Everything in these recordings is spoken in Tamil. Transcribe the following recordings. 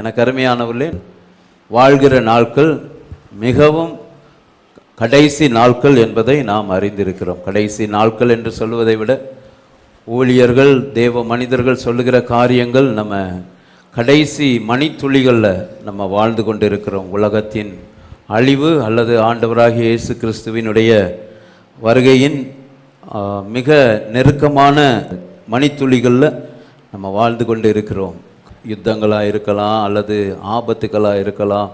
எனக்கு அருமையானவர்களே, வாழ்கிற நாட்கள் மிகவும் கடைசி நாட்கள் என்பதை நாம் அறிந்திருக்கிறோம். கடைசி நாட்கள் என்று சொல்வதை விட ஊழியர்கள், தேவ மனிதர்கள் சொல்லுகிற காரியங்கள் நம்ம கடைசி மணித்துளிகளில் நம்ம வாழ்ந்து கொண்டு இருக்கிறோம். உலகத்தின் அழிவு அல்லது ஆண்டவராகிய இயேசு கிறிஸ்துவினுடைய வருகையின் மிக நெருக்கமான மணித்துளிகளில் நம்ம வாழ்ந்து கொண்டு இருக்கிறோம். யுத்தங்களாக இருக்கலாம் அல்லது ஆபத்துக்களாக இருக்கலாம்.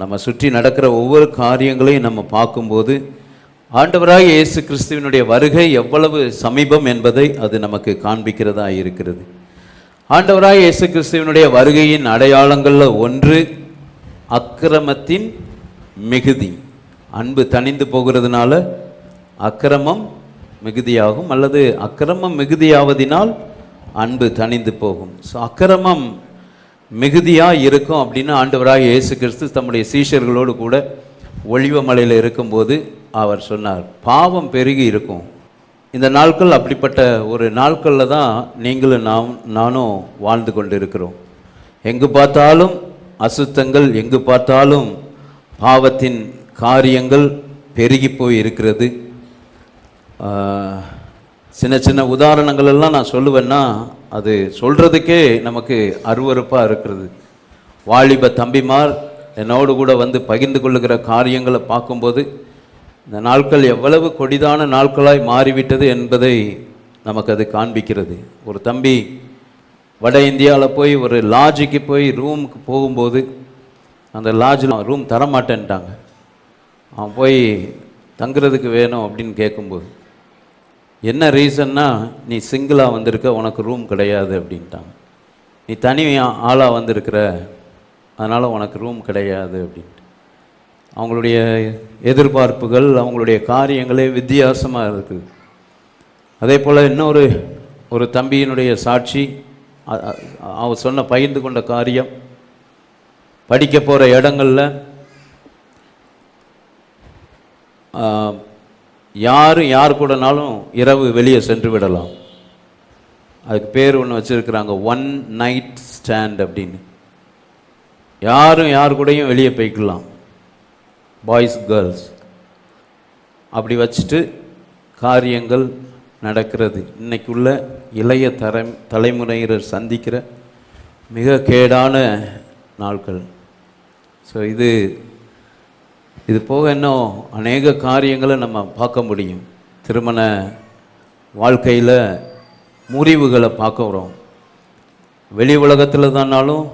நம்ம சுற்றி நடக்கிற ஒவ்வொரு காரியங்களையும் நம்ம பார்க்கும்போது ஆண்டவராகிய இயேசு கிறிஸ்துவினுடைய வருகை எவ்வளவு சமீபம் என்பதை அது நமக்கு காண்பிக்கிறதா இருக்கிறது. ஆண்டவராகிய இயேசு கிறிஸ்துவினுடைய வருகையின் அடையாளங்களில் ஒன்று அக்கிரமத்தின் மிகுதி. அன்பு தணிந்து போகிறதுனால அக்கிரமம் மிகுதியாகும், அல்லது அக்கிரமம் மிகுதியாவதினால் அன்பு தணிந்து போகும். ஸோ அக்கிரமம் மிகுதியாக இருக்கும் அப்படின்னு ஆண்டவராகிய இயேசு கிறிஸ்து தம்முடைய சீஷர்களோடு கூட ஒலிவ மலையில் இருக்கும்போது அவர் சொன்னார், பாவம் பெருகி இருக்கும். இந்த நாட்கள் அப்படிப்பட்ட ஒரு நாட்களில் தான் நீங்களும் நானும் வாழ்ந்து கொண்டு இருக்கிறோம். எங்கு பார்த்தாலும் அசுத்தங்கள், எங்கு பார்த்தாலும் பாவத்தின் காரியங்கள் பெருகி போய் இருக்கிறது. சின்ன சின்ன உதாரணங்கள் எல்லாம் நான் சொல்லுவேன்னா அது சொல்கிறதுக்கே நமக்கு அருவருப்பாக இருக்கிறது. வாலிப தம்பிமார் என்னோடு கூட வந்து பகிர்ந்து கொள்ளுகிற காரியங்களை பார்க்கும்போது இந்த நாட்கள் எவ்வளவு கொடிதான நாட்களாய் மாறிவிட்டது என்பதை நமக்கு அது காண்பிக்கிறது. ஒரு தம்பி வட இந்தியாவில் போய் ஒரு லாட்ஜுக்கு போய் ரூமுக்கு போகும்போது அந்த லாட்ஜில் ரூம் தரமாட்டேன்ட்டாங்க. அவன் போய் தங்குறதுக்கு வேணும் அப்படின்னு கேட்கும்போது என்ன ரீசன்னா, நீ சிங்கிளாக வந்திருக்க, உனக்கு ரூம் கிடையாது அப்படின்ட்டாங்க. நீ தனி ஆளாக வந்திருக்கிற, அதனால் உனக்கு ரூம் கிடையாது அப்படின்ட்டு. அவங்களுடைய எதிர்பார்ப்புகள், அவங்களுடைய காரியங்களே வித்தியாசமாக இருக்குது. அதே போல் இன்னொரு தம்பியினுடைய சாட்சி, அவர் சொன்ன பகிர்ந்து கொண்ட காரியம், படிக்க போகிற இடங்களில் யார் கூடனாலும் இரவு வெளியே சென்று விடலாம். அதுக்கு பேர் ஒன்று வச்சுருக்குறாங்க, ஒன் நைட் ஸ்டாண்ட் அப்படின்னு. யார் கூடயும் வெளியே போய்க்கலாம், பாய்ஸ் கேர்ள்ஸ் அப்படி வச்சுட்டு காரியங்கள் நடக்கிறது. இன்னைக்குள்ள இளைய தலைமுறையினர் சந்திக்கிற மிக கேடான நாட்கள். ஸோ இது போக இன்னும் அநேக காரியங்களை நம்ம பார்க்க முடியும். திருமண வாழ்க்கையில் முறிவுகளை பார்க்குறோம். வெளி உலகத்தில் தானாலும்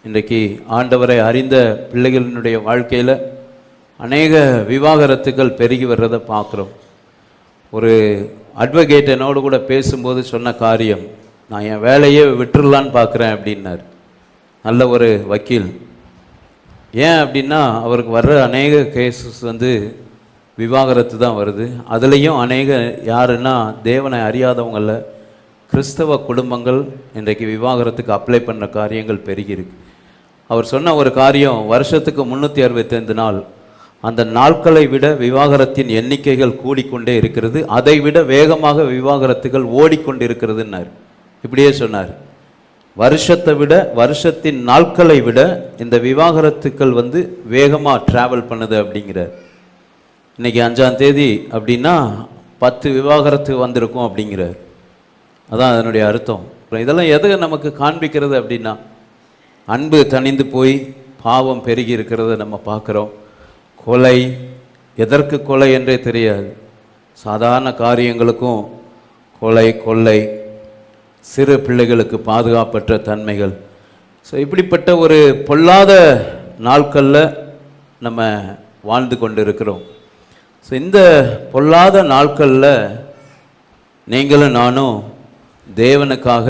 இன்றைக்கு ஆண்டவரை அறிந்த பிள்ளைகளினுடைய வாழ்க்கையில் அநேக விவாகரத்துகள் பெருகி வர்றதை பார்க்குறோம். ஒரு அட்வொகேட் என்னோடு கூட பேசும்போது சொன்ன காரியம், நான் என் வேலையே விட்டுடலான்னு பார்க்குறேன் அப்படின்னார். நல்ல ஒரு வக்கீல். ஏன் அப்படின்னா அவருக்கு வர்ற அநேக கேஸஸ் விவாகரத்து தான் வருது. அதுலேயும் அநேக யாருன்னா தேவனை அறியாதவங்கள கிறிஸ்தவ குடும்பங்கள் இன்றைக்கு விவாகரத்துக்கு அப்ளை பண்ண காரியங்கள் பெருகிருக்கு. அவர் சொன்ன ஒரு காரியம், வருஷத்துக்கு 365 நாள், அந்த நாட்களை விட விவாகரத்தின் எண்ணிக்கைகள் கூடிக்கொண்டே இருக்கிறது, அதை விட வேகமாக விவாகரத்துகள் ஓடிக்கொண்டு இருக்கிறதுன்னார். இப்படியே சொன்னார், வருஷத்தை விட, வருஷத்தின் நாட்களை விட இந்த விவாகரத்துக்கள் வேகமாக ட்ராவல் பண்ணுது அப்படிங்கிறார். இன்றைக்கி 5ஆம் தேதி அப்படின்னா 10 விவாகரத்து வந்திருக்கும் அப்படிங்கிறார். அதான் அதனுடைய அர்த்தம். இதெல்லாம் எதை நமக்கு காண்பிக்கிறது அப்படின்னா, அன்பு தணிந்து போய் பாவம் பெருகி இருக்கிறத நம்ம பார்க்குறோம். கொலை, எதற்கு கொலை என்றே தெரியாது. சாதாரண காரியங்களுக்கும் கொலை, கொள்ளை, சிறு பிள்ளைகளுக்கு பாதுகாப்பற்ற தன்மைகள். ஸோ இப்படிப்பட்ட ஒரு பொல்லாத நாட்களில் நம்ம வாழ்ந்து கொண்டு இருக்கிறோம். ஸோ இந்த பொல்லாத நாட்களில் நீங்களும் நானும் தேவனுக்காக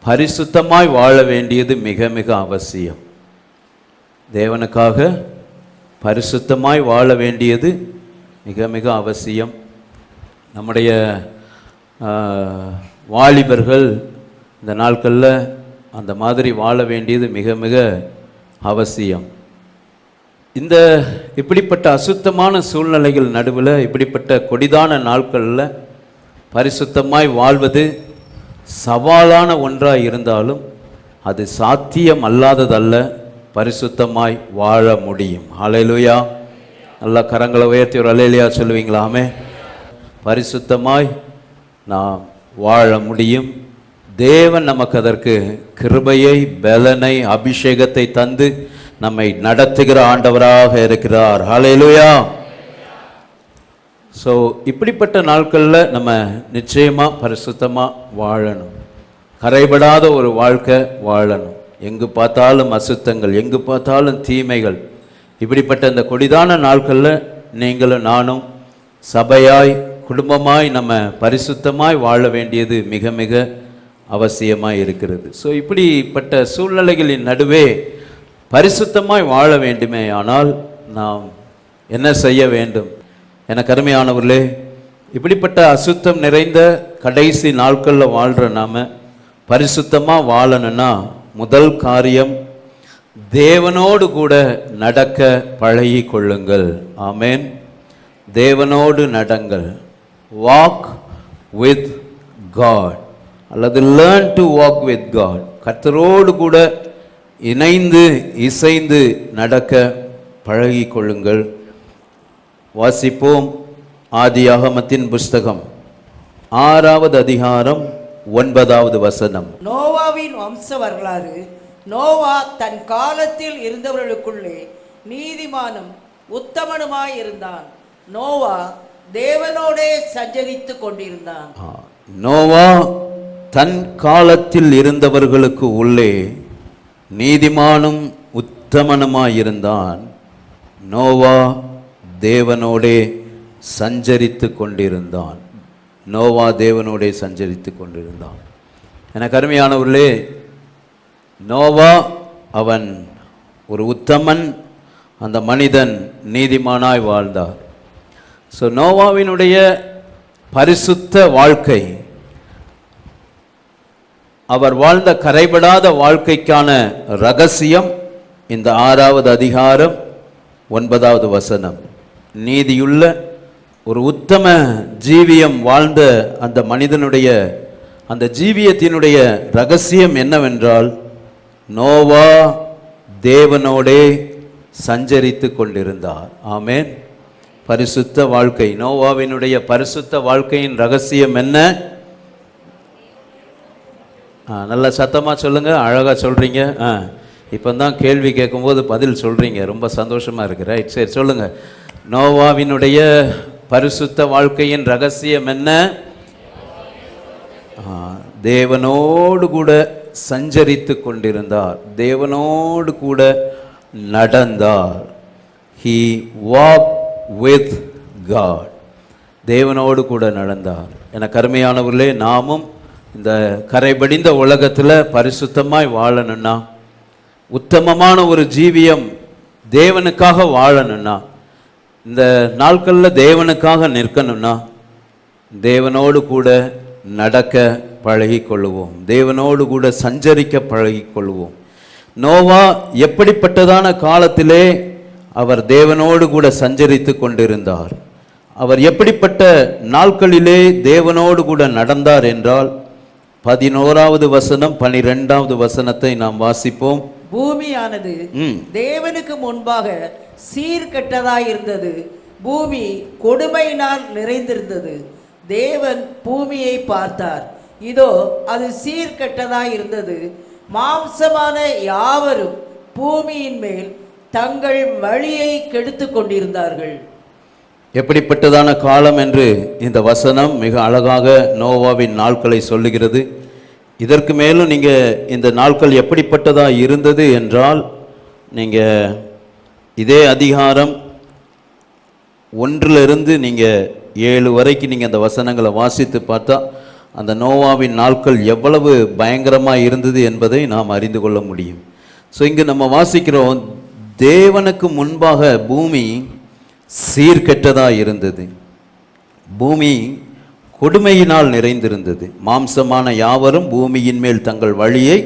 பரிசுத்தமாய் வாழ வேண்டியது மிக மிக அவசியம். தேவனுக்காக பரிசுத்தமாய் வாழ வேண்டியது மிக மிக அவசியம். நம்முடைய வாலிபர்கள் இந்த நாட்களில் அந்த மாதிரி வாழ வேண்டியது மிக மிக அவசியம். இப்படிப்பட்ட அசுத்தமான சூழ்நிலைகள் நடுவில், இப்படிப்பட்ட கொடிதான நாட்களில் பரிசுத்தமாய் வாழ்வது சவாலான ஒன்றாக இருந்தாலும் அது சாத்தியம் அல்லாததல்ல, பரிசுத்தமாய் வாழ முடியும். ஹல்லேலூயா. நல்லா கரங்களை உயர்த்தி ஒரு அல்லேலூயா சொல்லுவீங்களாமே. பரிசுத்தமாய் நாம் வாழ முடியும். தேவன் நமக்கு அதற்கு கிருபையை, பலனை, அபிஷேகத்தை தந்து நம்மை நடத்துகிற ஆண்டவராக இருக்கிறார். ஹல்லேலூயா. ஸோ இப்படிப்பட்ட நாட்களில் நம்ம நிச்சயமாக பரிசுத்தமாக வாழணும். கரைபடாத ஒரு வாழ்க்கை வாழணும். எங்கு பார்த்தாலும் அசுத்தங்கள், எங்கு பார்த்தாலும் தீமைகள். இப்படிப்பட்ட இந்த கொடிதான நாட்களில் நீங்களும் நானும் சபையாய், குடும்பமாய் நம்ம பரிசுத்தமாய் வாழ வேண்டியது மிக மிக அவசியமாய் இருக்கிறது. ஸோ இப்படிப்பட்ட சூழ்நிலைகளின் நடுவே பரிசுத்தமாய் வாழ வேண்டுமே ஆனால் நாம் என்ன செய்ய வேண்டும்? எனக்கு அருமையானவர்களே, இப்படிப்பட்ட அசுத்தம் நிறைந்த கடைசி நாட்களில் வாழ்கிற நாம் பரிசுத்தமாக வாழணும்னா முதல் காரியம், தேவனோடு கூட நடக்க பழகி கொள்ளுங்கள். ஆமேன். தேவனோடு நடங்கள். வாக் வித் காட் அல்லது learn to walk with God. கர்த்தரோடு கூட இணைந்து இசைந்து நடக்க பழகி கொள்ளுங்கள். வாசிப்போம். ஆதியாகமத்தின் புஸ்தகம் 6வது அதிகாரம் 9வது வசனம். நோவாவின் வம்ச வரலாறு. நோவா தன் காலத்தில் இருந்தவர்களுக்குள்ளே நீதிமானும் உத்தமனுமாய் இருந்தான். நோவா தேவனோடே சஞ்சரித்து கொண்டிருந்தான். நோவா தன் காலத்தில் இருந்தவர்களுக்கு உள்ளே நீதிமானும் உத்தமனுமாயிருந்தான். நோவா தேவனோடே சஞ்சரித்து கொண்டிருந்தான். நோவா தேவனோடே சஞ்சரித்து கொண்டிருந்தான். எனக்கு அருமையானவர்களே, நோவா அவன் ஒரு உத்தமன். அந்த மனிதன் நீதிமானாய் வாழ்ந்தார். ஸோ நோவாவினுடைய பரிசுத்த வாழ்க்கை, அவர் வாழ்ந்த கரைபடாத வாழ்க்கைக்கான ரகசியம் இந்த 6வது அதிகாரம் 9வது வசனம். நீதியுள்ள ஒரு உத்தம ஜீவியம் வாழ்ந்த அந்த மனிதனுடைய அந்த ஜீவியத்தினுடைய ரகசியம் என்னவென்றால், நோவா தேவனோடே சஞ்சரித்து கொண்டிருந்தார். ஆமேன். பரிசுத்த வாழ்க்கை. நோவாவினுடைய பரிசுத்த வாழ்க்கையின் ரகசியம் என்ன? நல்லா சத்தமாக சொல்லுங்கள். அழகாக சொல்கிறீங்க. இப்போ தான் கேள்வி கேட்கும்போது பதில் சொல்கிறீங்க. ரொம்ப சந்தோஷமாக இருக்குது. ரைட், சரி சொல்லுங்கள். நோவாவினுடைய பரிசுத்த வாழ்க்கையின் ரகசியம் என்ன? தேவனோடு கூட சஞ்சரித்து கொண்டிருந்தார். தேவனோடு கூட நடந்தார். He walked with God. தேவனோடு கூட நடந்தார். என கருமையானவர்களே, நாமும் இந்த கரைபடிந்த உலகத்தில் பரிசுத்தமாய் வாழணும்னா, உத்தமமான ஒரு ஜீவியம் தேவனுக்காக வாழணும்னா, இந்த நாட்களில் தேவனுக்காக நிற்கணும்னா, தேவனோடு கூட நடக்க பழகி கொள்ளுவோம். தேவனோடு கூட சஞ்சரிக்க பழகி கொள்வோம். நோவா எப்படிப்பட்டதான காலத்திலே அவர் தேவனோடு கூட சஞ்சரித்து கொண்டிருந்தார்? அவர் எப்படிப்பட்ட நாட்களிலே தேவனோடு கூட நடந்தார் என்றால் 11வது வசனம் 12வது வசனத்தை நாம் வாசிப்போம். பூமியானது தேவனுக்கு முன்பாக சீர்கெட்டதாய் இருந்தது. பூமி கொடுமையினால் நிறைந்திருந்தது. தேவன் பூமியை பார்த்தார். இதோ அது சீர்கெட்டதாய் இருந்தது. மாம்சமான யாவரும் பூமியின் மேல் தங்கள் வழியை கெடுத்து கொண்டிருந்தார்கள். எப்படிப்பட்டதான காலம் என்று இந்த வசனம் மிக அழகாக நோவாவின் நாட்களை சொல்லுகிறது. இதற்கு மேலும் நீங்கள் இந்த நாட்கள் எப்படிப்பட்டதாக இருந்தது என்றால், நீங்கள் இதே அதிகாரம் 1லிருந்து நீங்கள் 7 வரைக்கும் நீங்கள் அந்த வசனங்களை வாசித்து பார்த்தா அந்த நோவாவின் நாட்கள் எவ்வளவு பயங்கரமாக இருந்தது என்பதை நாம் அறிந்து கொள்ள முடியும். ஸோ இங்கு நம்ம வாசிக்கிறோம், தேவனுக்கு முன்பாக பூமி சீர்கெட்டதாக இருந்தது. பூமி கொடுமையினால் நிறைந்திருந்தது. மாம்சமான யாவரும் பூமியின் மேல் தங்கள் வழியை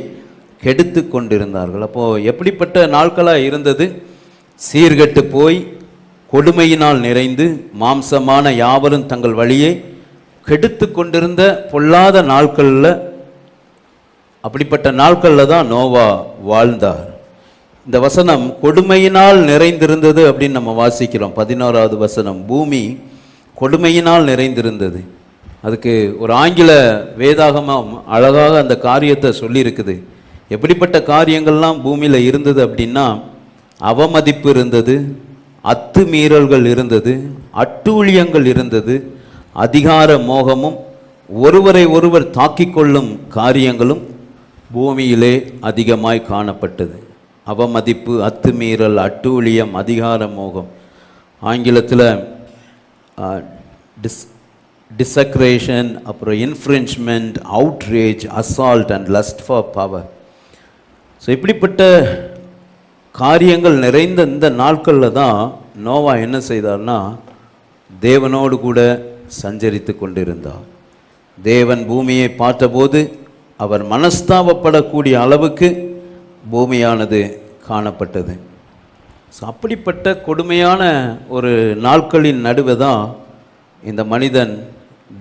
கெடுத்து கொண்டிருந்தார்கள். அப்போது எப்படிப்பட்ட நாட்களாக இருந்தது? சீர்கெட்டு போய் கொடுமையினால் நிறைந்து மாம்சமான யாவரும் தங்கள் வழியை கெடுத்து கொண்டிருந்த பொல்லாத நாட்களில் அப்படிப்பட்ட நாட்களில் தான் நோவா வாழ்ந்தார். இந்த வசனம் கொடுமையினால் நிறைந்திருந்தது அப்படின்னு நம்ம வாசிக்கிறோம். 11வது வசனம், பூமி கொடுமையினால் நிறைந்திருந்தது. அதுக்கு ஒரு ஆங்கில வேதாகமம் அழகாக அந்த காரியத்தை சொல்லியிருக்குது. எப்படிப்பட்ட காரியங்கள்லாம் பூமியில் இருந்தது அப்படின்னா, அவமதிப்பு இருந்தது, அத்துமீறல்கள் இருந்தது, அட்டூழியங்கள் இருந்தது, அதிகார மோகமும் ஒருவரை ஒருவர் தாக்கிக் கொள்ளும் காரியங்களும் பூமியிலே அதிகமாய் காணப்பட்டது. அவமதிப்பு, அத்துமீறல், அட்டூழியம், அதிகார மோகம். ஆங்கிலத்தில் டிசக்ரேஷன், அப்புறம் infringement, outrage, assault and lost for power. So இப்படிப்பட்ட காரியங்கள் நிறைந்த இந்த நாட்களில் தான் நோவா என்ன செய்தார்னா, தேவனோடு கூட சஞ்சரித்து கொண்டிருந்தார். தேவன் பூமியை பார்த்தபோது அவர் மனஸ்தாபப்படக்கூடிய அளவுக்கு பூமியானது காணப்பட்டது. ஸோ அப்படிப்பட்ட கொடுமையான ஒரு நாட்களின் நடுவே தான் இந்த மனிதன்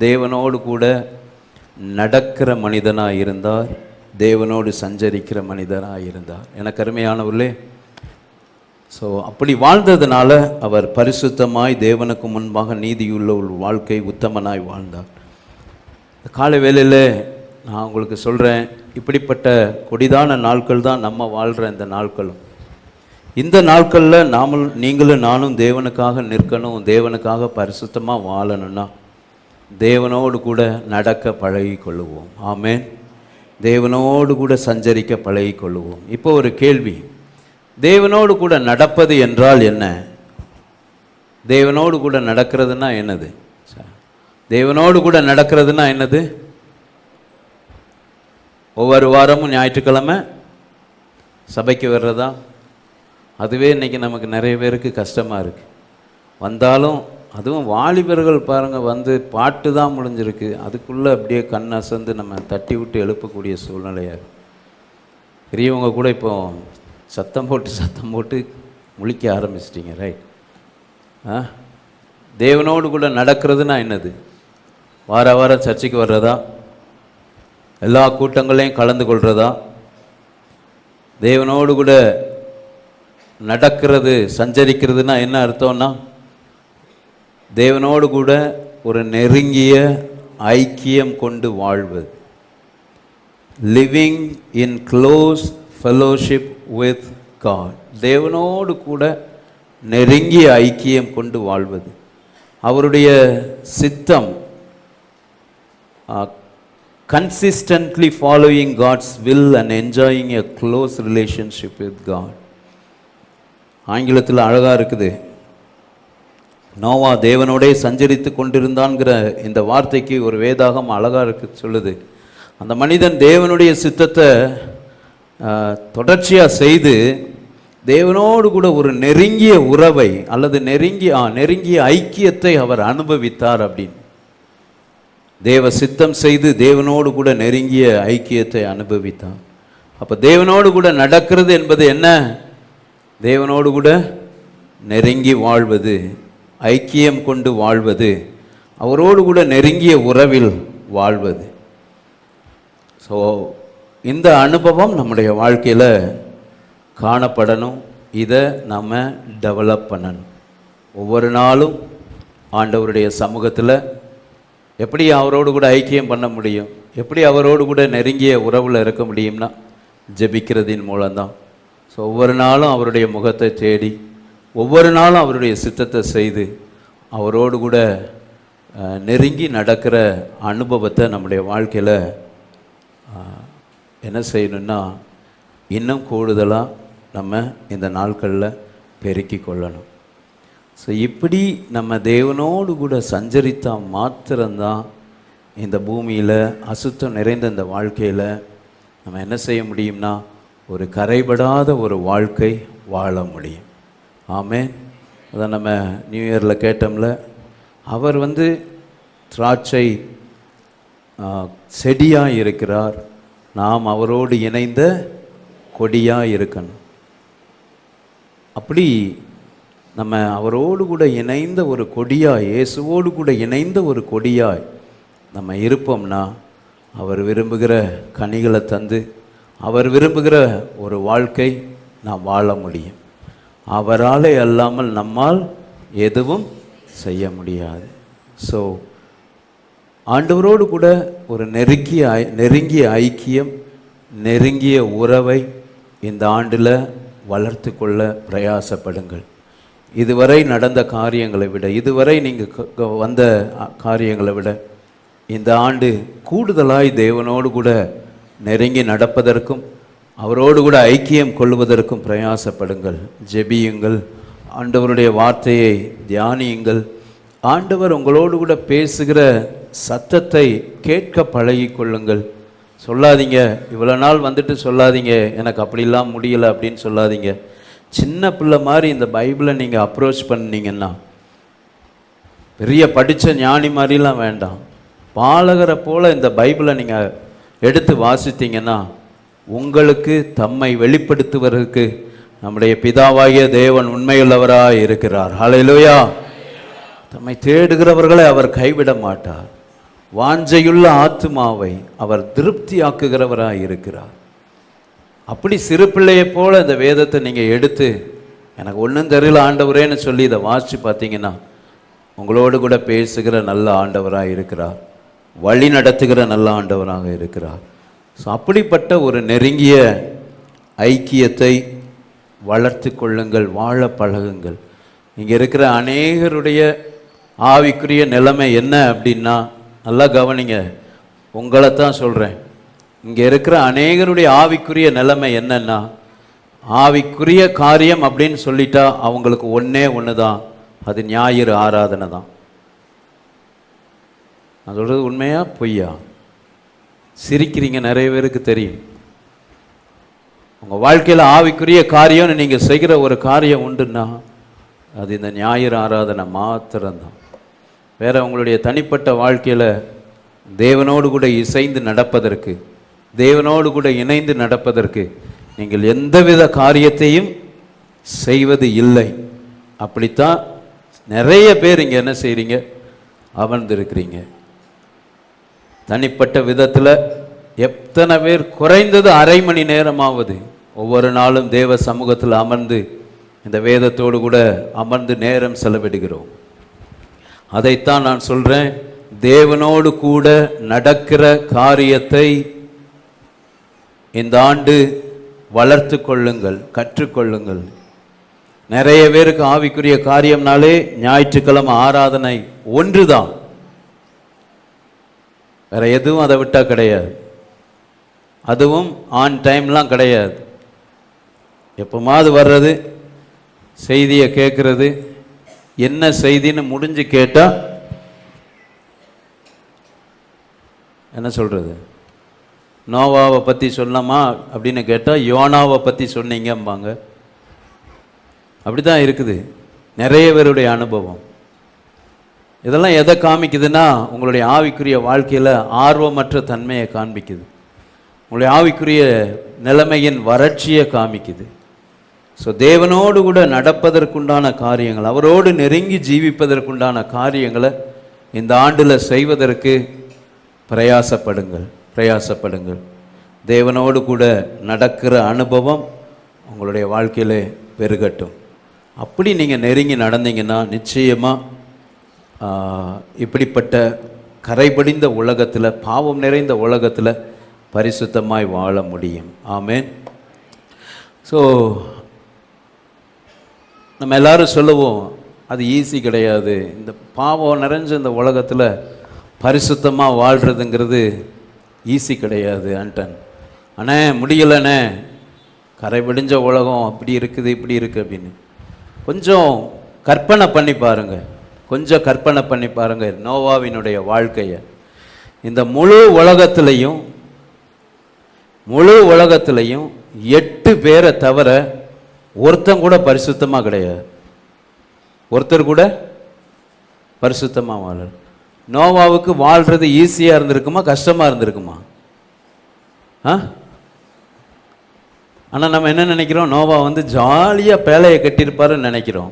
தேவனோடு கூட நடக்கிற மனிதனாக இருந்தார், தேவனோடு சஞ்சரிக்கிற மனிதனாக இருந்தார். எனக்கு அருமையானவர்களே, ஸோ அப்படி வாழ்ந்ததுனால அவர் பரிசுத்தமாய் தேவனுக்கு முன்பாக நீதியுள்ள ஒரு வாழ்க்கை, உத்தமனாய் வாழ்ந்தார். காலை வேளையில் நான் உங்களுக்கு சொல்கிறேன், இப்படிப்பட்ட கொடிதான நாட்கள் தான் நம்ம வாழ்கிற இந்த நாட்களும். இந்த நாட்களில் நீங்களும் நானும் தேவனுக்காக நிற்கணும், தேவனுக்காக பரிசுத்தமாக வாழணும்னா தேவனோடு கூட நடக்க பழகி கொள்ளுவோம். ஆமென். தேவனோடு கூட சஞ்சரிக்க பழகி கொள்ளுவோம். இப்போ ஒரு கேள்வி, தேவனோடு கூட நடப்பது என்றால் என்ன? தேவனோடு கூட நடக்கிறதுனா என்னது? தேவனோடு கூட நடக்கிறதுனா என்னது? ஒவ்வொரு வாரமும் ஞாயிற்றுக்கிழமை சபைக்கு வர்றதா? அதுவே இன்றைக்கி நமக்கு நிறைய பேருக்கு கஷ்டமாக இருக்குது. வந்தாலும் அதுவும் வாலிபர்கள் பாருங்கள், வந்து பாட்டு தான் முடிஞ்சிருக்கு, அதுக்குள்ளே அப்படியே கண் அசந்து நம்ம தட்டி விட்டு எழுப்பக்கூடிய சூழ்நிலையாக இருக்குது. பெரியவங்க கூட இப்போ சத்தம் போட்டு முழிக்க ஆரம்பிச்சிட்டிங்க. ரைட். தேவனோடு கூட நடக்கிறதுனா என்னது? வாரம் சர்ச்சைக்கு வர்றதா? எல்லா கூட்டங்களையும் கலந்து கொள்கிறதா? தேவனோடு கூட நடக்கிறது, சஞ்சரிக்கிறதுனா என்ன அர்த்தம்னா, தேவனோடு கூட ஒரு நெருங்கிய ஐக்கியம் கொண்டு வாழ்வது. Living in close fellowship with God. தேவனோடு கூட நெருங்கிய ஐக்கியம் கொண்டு வாழ்வது, அவருடைய சித்தம், consistently following God's will and enjoying a close relationship with God. ஆங்கிலத்தில் அழகாக இருக்குது. நோவா தேவனோடே சஞ்சரித்து கொண்டிருந்தான்கிற இந்த வார்த்தைக்கு ஒரு வேதாகம் அழகாக இருக்கு சொல்லுது. அந்த மனிதன் தேவனுடைய சித்தத்தை தொடர்ச்சியாக செய்து தேவனோடு கூட ஒரு நெருங்கிய உறவை அல்லது நெருங்கிய ஐக்கியத்தை அவர் அனுபவித்தார் அப்படின்னு. தேவ சித்தம் செய்து தேவனோடு கூட நெருங்கிய ஐக்கியத்தை அனுபவித்தார். அப்போ தேவனோடு கூட நடக்கிறது என்பது என்ன? தேவனோடு கூட நெருங்கி வாழ்வது, ஐக்கியம் கொண்டு வாழ்வது, அவரோடு கூட நெருங்கிய உறவில் வாழ்வது. ஸோ இந்த அனுபவம் நம்முடைய வாழ்க்கையில் காணப்படணும். இதை நம்ம டெவலப் பண்ணணும். ஒவ்வொரு நாளும் ஆண்டவருடைய சமூகத்தில் எப்படி அவரோடு கூட ஐக்கியம் பண்ண முடியும், எப்படி அவரோடு கூட நெருங்கிய உறவில் இருக்க முடியும்னா ஜெபிக்கிறதின் மூலம்தான். ஸோ ஒவ்வொரு நாளும் அவருடைய முகத்தை தேடி, ஒவ்வொரு நாளும் அவருடைய சித்தத்தை செய்து அவரோடு கூட நெருங்கி நடக்கிற அனுபவத்தை நம்முடைய வாழ்க்கையில் என்ன செய்யணும்னா இன்னும் கூடுதலாக நம்ம இந்த நாட்களில் பெருக்கி கொள்ளணும். ஸோ இப்படி நம்ம தேவனோடு கூட சஞ்சரித்தால் மாத்திரம்தான் இந்த பூமியில் அசுத்தம் நிறைந்த இந்த வாழ்க்கையில் நம்ம என்ன செய்ய முடியும்னா ஒரு கரைபடாத ஒரு வாழ்க்கை வாழ முடியும். ஆமென். அதான் நம்ம நியூ இயரில் கேட்டோம்ல, அவர் திராட்சை செடியாக இருக்கிறார், நாம் அவரோடு இணைந்த கொடியாக இருக்கணும். அப்படி நம்ம அவரோடு கூட இணைந்த ஒரு கொடியாய், இயேசுவோடு கூட இணைந்த ஒரு கொடியாய் நம்ம இருப்போம்னா அவர் விரும்புகிற கனிகளை தந்து அவர் விரும்புகிற ஒரு வாழ்க்கை நாம் வாழ முடியும். அவராலே அல்லாமல் நம்மால் எதுவும் செய்ய முடியாது. ஸோ ஆண்டவரோடு கூட ஒரு நெருங்கிய ஐக்கியம், நெருங்கிய உறவை இந்த ஆண்டில் வளர்த்து கொள்ள பிரயாசப்படுங்கள். இதுவரை நடந்த காரியங்களை விட, இதுவரை நீங்கள் வந்த காரியங்களை விட இந்த ஆண்டு கூடுதலாய் தேவனோடு கூட நெருங்கி நடப்பதற்கும் அவரோடு கூட ஐக்கியம் கொள்வதற்கும் பிரயாசப்படுங்கள். ஜெபியுங்கள், ஆண்டவருடைய வார்த்தையை தியானியுங்கள். ஆண்டவர் உங்களோடு கூட பேசுகிற சத்தத்தை கேட்க பழகி கொள்ளுங்கள். சொல்லாதீங்க, இவ்வளோ நாள் வந்துட்டு சொல்லாதீங்க எனக்கு அப்படிலாம் முடியலை அப்படின்னு சொல்லாதீங்க. சின்ன பிள்ளை மாதிரி இந்த பைபிளை நீங்கள் அப்ரோச் பண்ணிங்கன்னா, பெரிய படித்த ஞானி மாதிரிலாம் வேண்டாம், பாலகரை போல் இந்த பைபிளை நீங்கள் எடுத்து வாசித்தீங்கன்னா உங்களுக்கு தம்மை வெளிப்படுத்துவதற்கு நம்முடைய பிதாவாகிய தேவன் உண்மையுள்ளவராக இருக்கிறார். ஹல்லேலூயா. தம்மை தேடுகிறவர்களை அவர் கைவிட மாட்டார். வாஞ்சையுள்ள ஆத்துமாவை அவர் திருப்தியாக்குகிறவராக இருக்கிறார். அப்படி சிறு பிள்ளையை போல் இந்த வேதத்தை நீங்கள் எடுத்து எனக்கு ஒன்றும் தெரியல ஆண்டவரேன்னு சொல்லி இதை வாசித்து பார்த்தீங்கன்னா உங்களோடு கூட பேசுகிற நல்ல ஆண்டவராக இருக்கிறார், வழி நடத்துகிற நல்ல ஆண்டவராக இருக்கிறார். ஸோ அப்படிப்பட்ட ஒரு நெருங்கிய ஐக்கியத்தை வளர்த்து கொள்ளுங்கள், வாழ பழகுங்கள். இங்கே இருக்கிற அநேகருடைய ஆவிக்குரிய நிலைமை என்ன அப்படின்னா, நல்லா கவனிங்க, உங்களை தான் சொல்கிறேன். இங்கே இருக்கிற அநேகருடைய ஆவிக்குரிய நிலைமை என்னன்னா, ஆவிக்குரிய காரியம் அப்படின்னு சொல்லிட்டா அவங்களுக்கு ஒன்று தான், அது ஞாயிறு ஆராதனை தான். நான் சொல்கிறது உண்மையா பொய்யா? சிரிக்கிறீங்க, நிறைய பேருக்கு தெரியும். உங்கள் வாழ்க்கையில் ஆவிக்குரிய காரியம்னு நீங்கள் செய்கிற ஒரு காரியம் உண்டுன்னா அது இந்த ஞாயிறு ஆராதனை மாத்திரம்தான். வேற உங்களுடைய தனிப்பட்ட வாழ்க்கையில் தேவனோடு கூட இசைந்து நடப்பதற்கு, தேவனோடு கூட இணைந்து நடப்பதற்கு நீங்கள் எந்தவித காரியத்தையும் செய்வது இல்லை. அப்படித்தான் நிறைய பேர் இங்கே என்ன செய்கிறீங்க, அமர்ந்திருக்கிறீங்க. தனிப்பட்ட விதத்தில் எத்தனை பேர் குறைந்தது அரை மணி நேரமாவது ஒவ்வொரு நாளும் தேவ சமூகத்தில் அமர்ந்து இந்த வேதத்தோடு கூட அமர்ந்து நேரம் செலவிடுகிறோம். அதைத்தான் நான் சொல்கிறேன், தேவனோடு கூட நடக்கிற காரியத்தை இந்த ஆண்டு வளர்த்து கொள்ளுங்கள், கற்றுக்கொள்ளுங்கள். நிறைய பேருக்கு ஆவிக்குரிய காரியம்னாலே ஞாயிற்றுக்கிழமை ஆராதனை ஒன்று தான், வேற எதுவும் அதை விட்டால் கிடையாது. அதுவும் ஆன் டைம்லாம் கிடையாது. எப்போமாவது வர்றது, செய்தியை கேட்குறது, என்ன செய்தின்னு முடிஞ்சு கேட்டால் என்ன சொல்கிறது, நோவாவை பற்றி சொன்னோமா அப்படின்னு கேட்டால் யோனாவை பற்றி சொன்னீங்கம்பாங்க. அப்படி தான் இருக்குது நிறைய பேருடைய அனுபவம். இதெல்லாம் எதை காமிக்குதுன்னா, உங்களுடைய ஆவிக்குரிய வாழ்க்கையில் ஆர்வமற்ற தன்மையை காண்பிக்குது, உங்களுடைய ஆவிக்குரிய நிலைமையின் வறட்சியை காமிக்குது. ஸோ தேவனோடு கூட நடப்பதற்குண்டான காரியங்கள், அவரோடு நெருங்கி ஜீவிப்பதற்குண்டான காரியங்களை இந்த ஆண்டில் செய்வதற்கு பிரயாசப்படுங்கள். தேவனோடு கூட நடக்கிற அனுபவம் உங்களுடைய வாழ்க்கையிலே பெருகட்டும். அப்படி நீங்கள் நெருங்கி நடந்தீங்கன்னா நிச்சயமாக இப்படிப்பட்ட கரைபடிந்த உலகத்தில், பாவம் நிறைந்த உலகத்தில் பரிசுத்தமாய் வாழ முடியும். ஆமென். ஸோ நம்ம எல்லாரும் சொல்லுவோம், அது ஈஸி கிடையாது, இந்த பாவம் நிறைஞ்ச இந்த உலகத்தில் பரிசுத்தமாக வாழ்கிறதுங்கிறது ஈஸி கிடையாது ஆண்டன். அண்ணே முடியலண்ணே, கரைபடிஞ்ச உலகம் அப்படி இருக்குது இப்படி இருக்குது அப்படின்னு கொஞ்சம் கற்பனை பண்ணி பாருங்கள். நோவாவினுடைய வாழ்க்கையை. இந்த முழு உலகத்திலையும் 8 பேரை தவிர ஒருத்தன் கூட பரிசுத்தமாக கிடையாது. ஒருத்தர் கூட பரிசுத்தமாக வாழ. நோவாவுக்கு வாழ்கிறது ஈஸியாக இருந்திருக்குமா, கஷ்டமாக இருந்திருக்குமா? ஆனால் நம்ம என்ன நினைக்கிறோம், நோவா ஜாலியாக பேழையை கட்டியிருப்பாருன்னு நினைக்கிறோம்.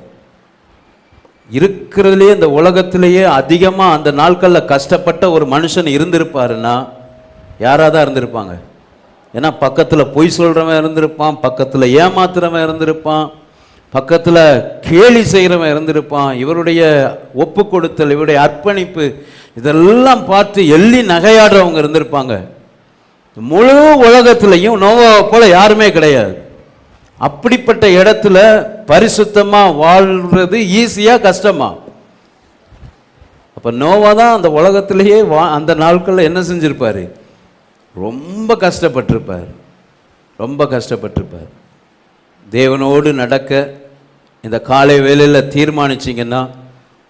இருக்கிறதுலேயே இந்த உலகத்திலேயே அதிகமாக அந்த நாட்களில் கஷ்டப்பட்ட ஒரு மனுஷன் இருந்திருப்பாருன்னா யாராக தான் இருந்திருப்பாங்க. ஏன்னா பக்கத்தில் பொய் சொல்கிறவன் இருந்திருப்பான், பக்கத்தில் ஏமாத்துறவன் இருந்திருப்பான், பக்கத்தில் கேலி செய்கிறவன் இருந்திருப்பான். இவருடைய ஒப்பு கொடுத்தல், இவருடைய அர்ப்பணிப்பு, இதெல்லாம் பார்த்து எள்ளி நகையாடுறவங்க இருந்திருப்பாங்க. முழு உலகத்திலையும் நோவாவை போல யாருமே கிடையாது. அப்படிப்பட்ட இடத்துல பரிசுத்தமாக வாழ்றது ஈஸியா கஷ்டமா? அப்போ நோவா தான் அந்த உலகத்திலேயே அந்த நாட்களில் என்ன செஞ்சிருப்பாரு? ரொம்ப கஷ்டப்பட்டிருப்பார், ரொம்ப கஷ்டப்பட்டிருப்பார். தேவனோடு நடக்க இந்த காலை வேளையில் தீர்மானிச்சிங்கன்னா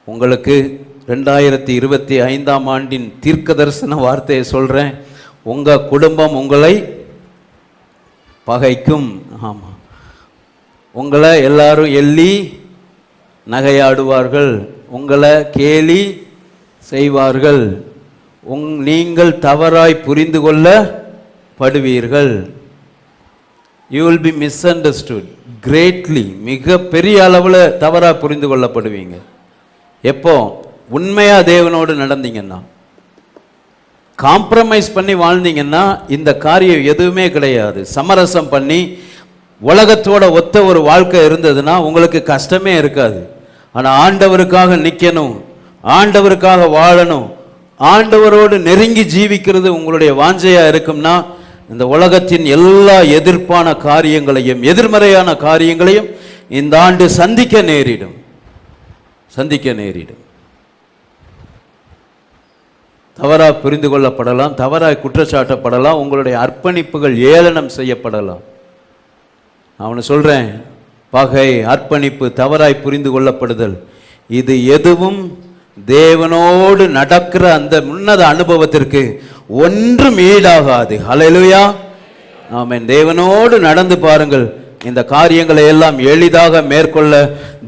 உங்களுக்கு 2025ஆம் ஆண்டின் தீர்க்க தரிசன வார்த்தையை சொல்கிறேன், உங்கள் குடும்பம் உங்களை பகைக்கும். ஆமாம், உங்களை எல்லாரும் எள்ளி நகையாடுவார்கள், உங்களை கேலி செய்வார்கள், நீங்கள் தவறாய் புரிந்து கொள்ளப்படுவீர்கள். You will be misunderstood greatly. மிக பெரிய அளவில் தவறாக புரிந்து கொள்ளப்படுவீங்க. எப்போ உண்மையா தேவனோடு நடந்தீங்கன்னா, காம்ப்ரமைஸ் பண்ணி வாழ்ந்தீங்கன்னா இந்த காரியம் எதுவுமே கிடையாது. சமரசம் பண்ணி உலகத்தோட ஒத்த ஒரு வாழ்க்கை இருந்ததுன்னா உங்களுக்கு கஷ்டமே இருக்காது. ஆனால் ஆண்டவருக்காக நிற்கணும், ஆண்டவருக்காக வாழணும், ஆண்டவரோடு நெருங்கி ஜீவிக்கிறது உங்களுடைய வாஞ்சையா இருக்கும்னா இந்த உலகத்தின் எல்லா எதிர்ப்பான காரியங்களையும் எதிர்மறையான காரியங்களையும் இந்த ஆண்டு சந்திக்க நேரிடும். தவறாக புரிந்து கொள்ளப்படலாம், தவறாக குற்றச்சாட்டப்படலாம், உங்களுடைய அர்ப்பணிப்புகள் ஏளனம் செய்யப்படலாம். அவனை சொல்றேன், பகை, அர்ப்பணிப்பு, தவறாய் புரிந்து கொள்ளப்படுதல், இது எதுவும் தேவனோடு நடக்கிற அந்த உன்னத அனுபவத்திற்கு ஒன்றும் ஈடாகாது. ஹல்லேலூயா, ஆமென். தேவனோடு நடந்து பாருங்கள், இந்த காரியங்களை எல்லாம் எளிதாக மேற்கொள்ள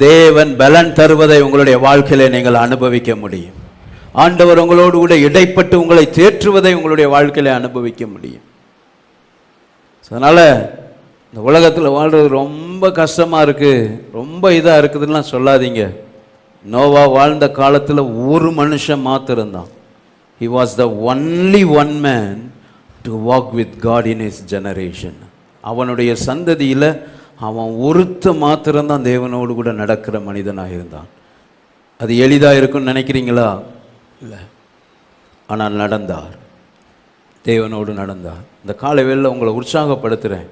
தேவன் பலன் தருவதை உங்களுடைய வாழ்க்கையில நீங்கள் அனுபவிக்க முடியும். ஆண்டவர் உங்களோடு கூட இடைப்பட்டு உங்களை தேற்றுவதை உங்களுடைய வாழ்க்கையில அனுபவிக்க முடியும். அதனால இந்த உலகத்தில் வாழ்றது ரொம்ப கஷ்டமா இருக்கு, ரொம்ப இதா இருக்குதுன்னா சொல்லாதீங்க. நோவா வாழ்ந்த காலத்தில் ஒரு மனுஷன் மாத்திருந்தான். He was the only one man to walk with God in his generation. அவனுடைய சந்ததியில் அவன் ஒருத்த மாத்திரம்தான் தேவனோடு கூட நடக்கிற மனிதனாக இருந்தான். அது எளிதாக இருக்குன்னு நினைக்கிறீங்களா? இல்லை. ஆனால் நடந்தார், தேவனோடு நடந்தார். இந்த காலை வேளையில் உங்களை உற்சாகப்படுத்துகிறேன்,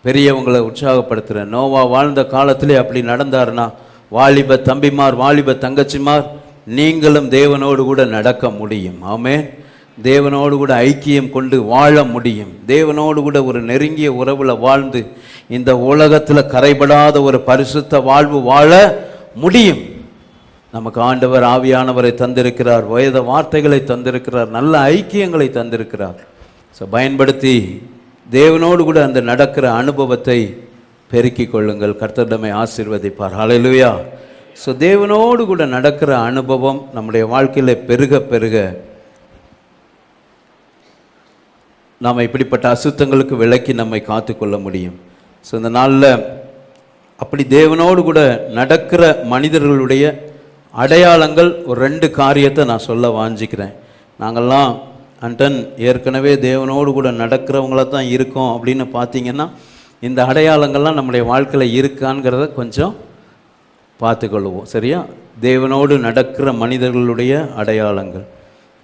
பெரியவங்களை உற்சாகப்படுத்துகிறேன். நோவா வாழ்ந்த காலத்திலே அப்படி நடந்தார்னா, வாலிப தம்பிமார், வாலிப தங்கச்சிமார், நீங்களும் தேவனோடு கூட நடக்க முடியும். ஆமென். தேவனோடு கூட ஐக்கியம் கொண்டு வாழ முடியும். தேவனோடு கூட ஒரு நெருங்கிய உறவில் வாழ்ந்து இந்த உலகத்தில் கரைபடாத ஒரு பரிசுத்த வாழ்வு வாழ முடியும். நமக்கு ஆண்டவர் ஆவியானவரை தந்திருக்கிறார், வேத வார்த்தைகளை தந்திருக்கிறார், நல்ல ஐக்கியங்களை தந்திருக்கிறார். ஸோ பயன்படுத்தி தேவனோடு கூட அந்த நடக்கிற அனுபவத்தை பெருக்கிக் கொள்ளுங்கள். கர்த்தர் நம்மை ஆசீர்வதிப்பார். ஹல்லேலூயா. ஸோ தேவனோடு கூட நடக்கிற அனுபவம் நம்முடைய வாழ்க்கையில் பெருக பெருக நாம் இப்படிப்பட்ட அசுத்தங்களுக்கு விலக்கி நம்மை காத்துக்கொள்ள முடியும். ஸோ இந்த நாளில் அப்படி தேவனோடு கூட நடக்கிற மனிதர்களுடைய அடையாளங்கள் ஒரு 2 காரியத்தை நான் சொல்ல வாஞ்சிக்கிறேன். நாங்கள்லாம் அண்டன் ஏற்கனவே தேவனோடு கூட நடக்கிறவங்கள தான் இருக்கோம் அப்படின்னு பார்த்தீங்கன்னா, இந்த அடையாளங்கள்லாம் நம்முடைய வாழ்க்கையில் இருக்காங்கிறத கொஞ்சம் பார்த்துக்கொள்வோம். சரியா? தேவனோடு நடக்கிற மனிதர்களுடைய அடையாளங்கள்.